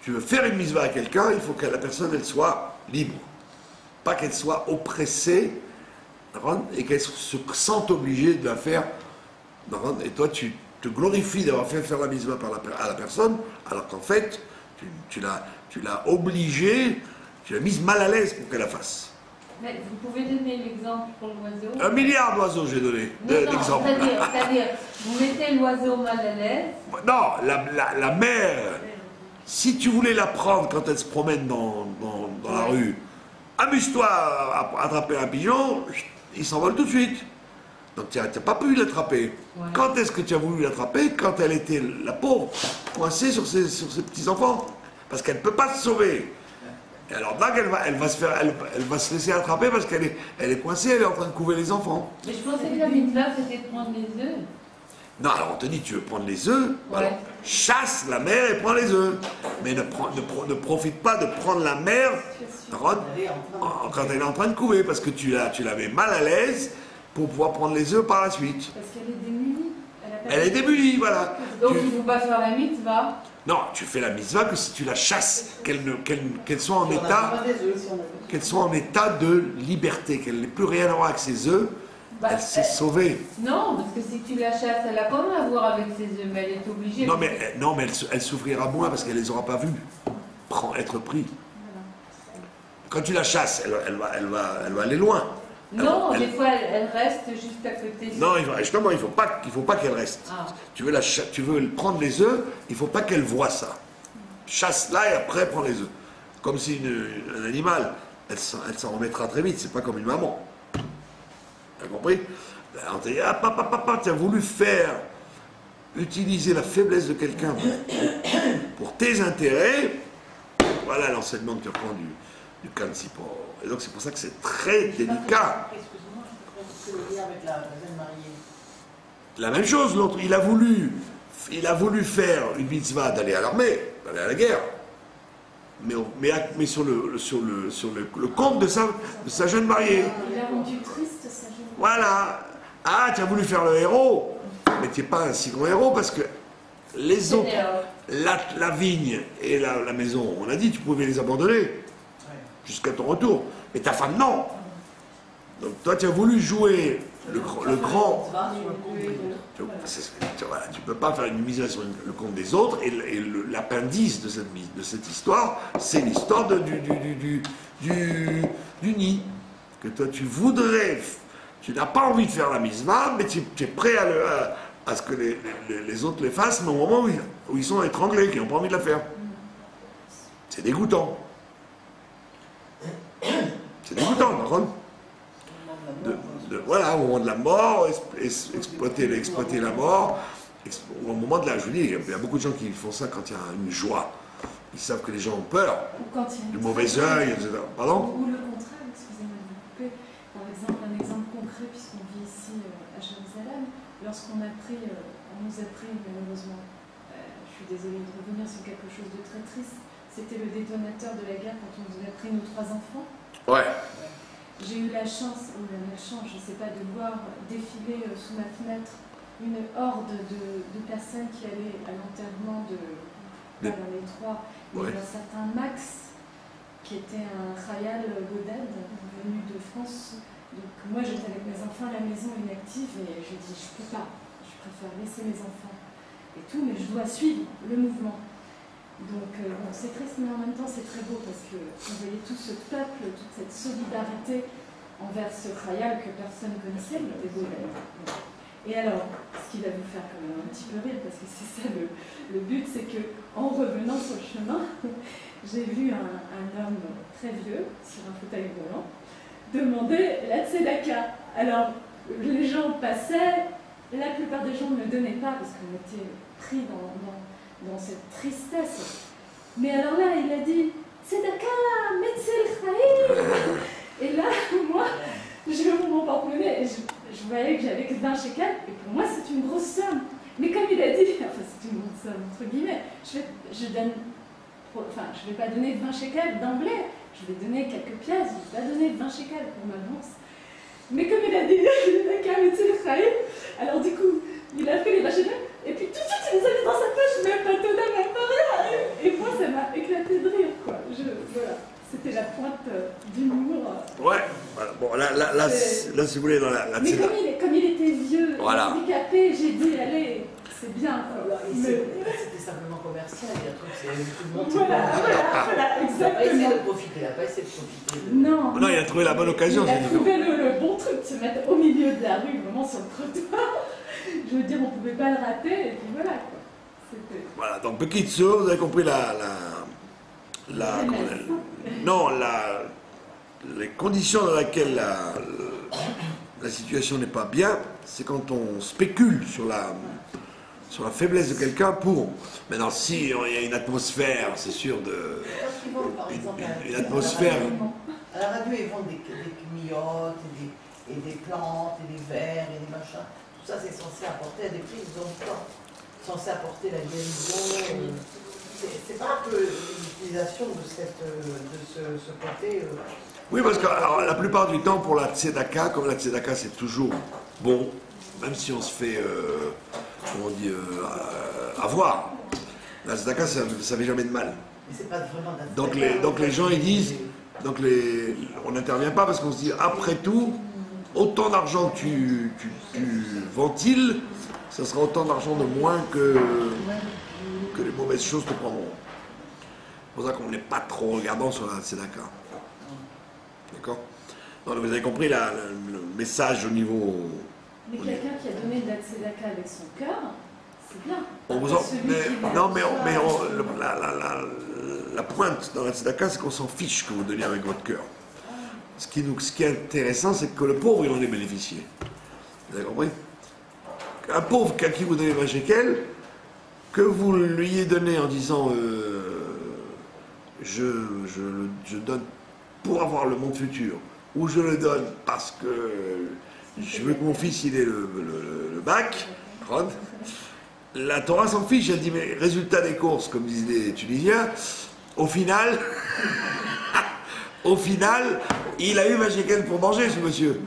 tu veux faire une mitzvah à quelqu'un, il faut que la personne, elle soit libre. Pas qu'elle soit oppressée, et qu'elle se sente obligée de la faire. Et toi, tu te glorifies d'avoir fait faire la mitzvah à la personne, alors qu'en fait, tu l'as obligée, tu l'as mise mal à l'aise pour qu'elle la fasse. Mais vous pouvez donner l'exemple pour l'oiseau? 1 milliard d'oiseaux, j'ai donné l'exemple. C'est-à-dire, vous mettez l'oiseau mal à l'aise. Non, la mère, si tu voulais la prendre quand elle se promène dans la rue, amuse-toi à attraper un pigeon, il s'envole tout de suite. Donc tu n'as pas pu l'attraper. Ouais. Quand est-ce que tu as voulu l'attraper? Quand elle était, la pauvre, coincée sur ses petits-enfants. Parce qu'elle ne peut pas se sauver. Et alors là, elle va se laisser attraper parce qu'elle est coincée, elle est en train de couver les enfants. Mais je pensais que la mitzvah, c'était de prendre les œufs. Non, alors on te dit, tu veux prendre les œufs, ouais. Alors chasse la mère et prends les œufs. Mais ne profite pas de prendre la mère quand elle est en train de couver, parce que tu la mets mal à l'aise pour pouvoir prendre les œufs par la suite. Parce qu'elle est démunie. Elle est démunie, voilà. Donc il ne faut pas faire la mitzvah. Non, tu fais la mitzvah que si tu la chasses, qu'elle soit en état de liberté, qu'elle n'ait plus rien à voir avec ses œufs, elle s'est sauvée. Non, parce que si tu la chasses, elle a quand même à voir avec ses œufs, mais elle est obligée. Non, mais elle souffrira moins parce qu'elle ne les aura pas vus être pris. Quand tu la chasses, elle va aller loin. Non, des fois elle reste juste à côté. Non, justement, il ne faut pas qu'elle reste. Ah. Tu veux prendre les œufs, il ne faut pas qu'elle voie ça. Chasse-la et après prends les œufs. Comme si un animal, elle s'en remettra très vite, c'est pas comme une maman. Tu as compris? On t'a dit, papa, tu as voulu utiliser la faiblesse de quelqu'un pour tes intérêts. Voilà l'enseignement que tu apprends du Kansipor. Et donc c'est pour ça que c'est très délicat. Excuse-moi, je comprends ce que dire avec la jeune mariée. La même chose, l'autre, il a voulu faire une mitzvah d'aller à l'armée, d'aller à la guerre. Mais sur le compte de sa jeune mariée. Il a rendu triste sa jeune mariée. Voilà. Ah, tu as voulu faire le héros, mais tu n'es pas un si grand héros parce que les autres, la vigne et la maison, on a dit, tu pouvais les abandonner jusqu'à ton retour. Mais ta femme, non. Donc toi, tu as voulu jouer le grand. mitzvah sur le compte des autres. Voilà, tu ne peux pas faire une mise sur le compte des autres, et l'appendice de cette histoire, c'est l'histoire du nid. Que toi tu voudrais, tu n'as pas envie de faire la mitzvah, mais tu es prêt à ce que les autres les fassent, mais au moment où ils sont étranglés, qui n'ont pas envie de la faire. C'est dégoûtant. C'est dégoûtant, par contre. Voilà, au moment de la mort, exploiter la mort, au moment de la... Je vous dis, il y a beaucoup de gens qui font ça quand il y a une joie. Ils savent que les gens ont peur, du mauvais œil, etc. Pardon ? Ou le contraire, excusez-moi de vous couper. Par exemple, un exemple concret, puisqu'on vit ici à Jérusalem, lorsqu'on nous a pris, malheureusement, je suis désolée de revenir sur quelque chose de très triste, c'était le détonateur de la guerre quand on nous a pris nos 3 enfants. Ouais. J'ai eu la chance, ou la malchance, je ne sais pas, de voir défiler sous ma fenêtre une horde de personnes qui allaient à l'enterrement pas dans les 3, mais d'un certain Max, qui était un Khayal Godad, venu de France. Donc moi j'étais avec mes enfants à la maison inactive et je dis je peux pas, je préfère laisser mes enfants et tout, mais je dois suivre le mouvement. Donc bon, c'est triste, mais en même temps c'est très beau parce que vous voyez tout ce peuple, toute cette solidarité envers ce Khayal que personne connaissait, il était beau d'ailleurs. Et alors, ce qui va vous faire quand même un petit peu rire, parce que c'est ça le but, c'est que en revenant sur le chemin, j'ai vu un homme très vieux, sur un fauteuil volant, demander la tzedaka. Alors, les gens passaient, la plupart des gens ne le donnaient pas, parce qu'on était pris dans cette tristesse. Mais alors là, il a dit tzedaka, metzel chaim. Et là, moi, j'ai ouvert mon porte-monnaie et je voyais que j'avais que 20 shekels, et pour moi c'est une grosse somme. Mais comme il a dit, enfin c'est une grosse somme entre guillemets, je vais pas donner 20 shekels d'emblée, je vais donner quelques pièces, je vais pas donner 20 shekels pour ma bourse. Mais comme il a dit, alors du coup, il a fait les 20 shekels, et puis tout de suite il les a mis dans sa poche, même pas Toda, même pas rien. Et moi ça m'a éclaté de rire, quoi. Voilà. C'était la pointe d'humour. Ouais, voilà. Bon, là, si vous voulez, dans la mais comme il était vieux, voilà. Handicapé, j'ai dit, allez, c'est bien. C'était simplement commercial, il y a un truc, c'est tout le monde. Voilà, exactement. Il n'a pas essayé de profiter. Non, il a trouvé la bonne occasion. Il a trouvé le bon truc, de se mettre au milieu de la rue, vraiment sur le trottoir. Je veux dire, on ne pouvait pas le rater, et puis voilà, quoi. Voilà, donc Bekitsu, vous avez compris les conditions dans lesquelles la situation n'est pas bien, c'est quand on spécule sur la faiblesse de quelqu'un pour... Maintenant, si il y a une atmosphère, c'est sûr, une atmosphère... À la radio, ils vendent des miottes, et des plantes, et des verres, et des machins. Tout ça, c'est censé apporter à des prix exorbitants. Censé apporter la guérison... C'est pas que l'utilisation de ce côté... Oui, parce que alors, la plupart du temps, pour la tzedaka, comme la tzedaka c'est toujours bon, même si on se fait, avoir, la tzedaka ça ne fait jamais de mal. Mais c'est pas vraiment donc les gens ils disent, on n'intervient pas parce qu'on se dit, après tout, autant d'argent que tu ventiles, ça sera autant d'argent de moins que les mauvaises choses te prendront. C'est pour ça qu'on n'est pas trop regardant sur la tzedaka. D'accord? Vous avez compris le message au niveau... Mais quelqu'un qui a donné de la tzedaka avec son cœur, c'est bien. La pointe dans la tzedaka, c'est qu'on s'en fiche que vous donnez avec votre cœur. Ce qui est intéressant, c'est que le pauvre, il en est bénéficié. Vous avez compris? Un pauvre à qui vous donnez 20 shekels, que vous lui ayez donné en disant je donne pour avoir le monde futur, ou je le donne parce que je veux que mon fils il ait le bac, la Torah s'en fiche, elle dit mais résultat des courses, comme disent les Tunisiens, au final, il a eu 20 shekels pour manger ce monsieur.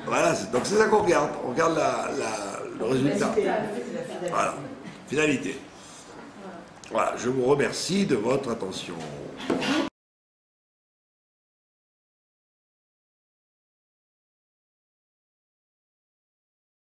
Voilà, donc c'est ça qu'on regarde, on regarde le résultat. Voilà. Finalité. Voilà, je vous remercie de votre attention.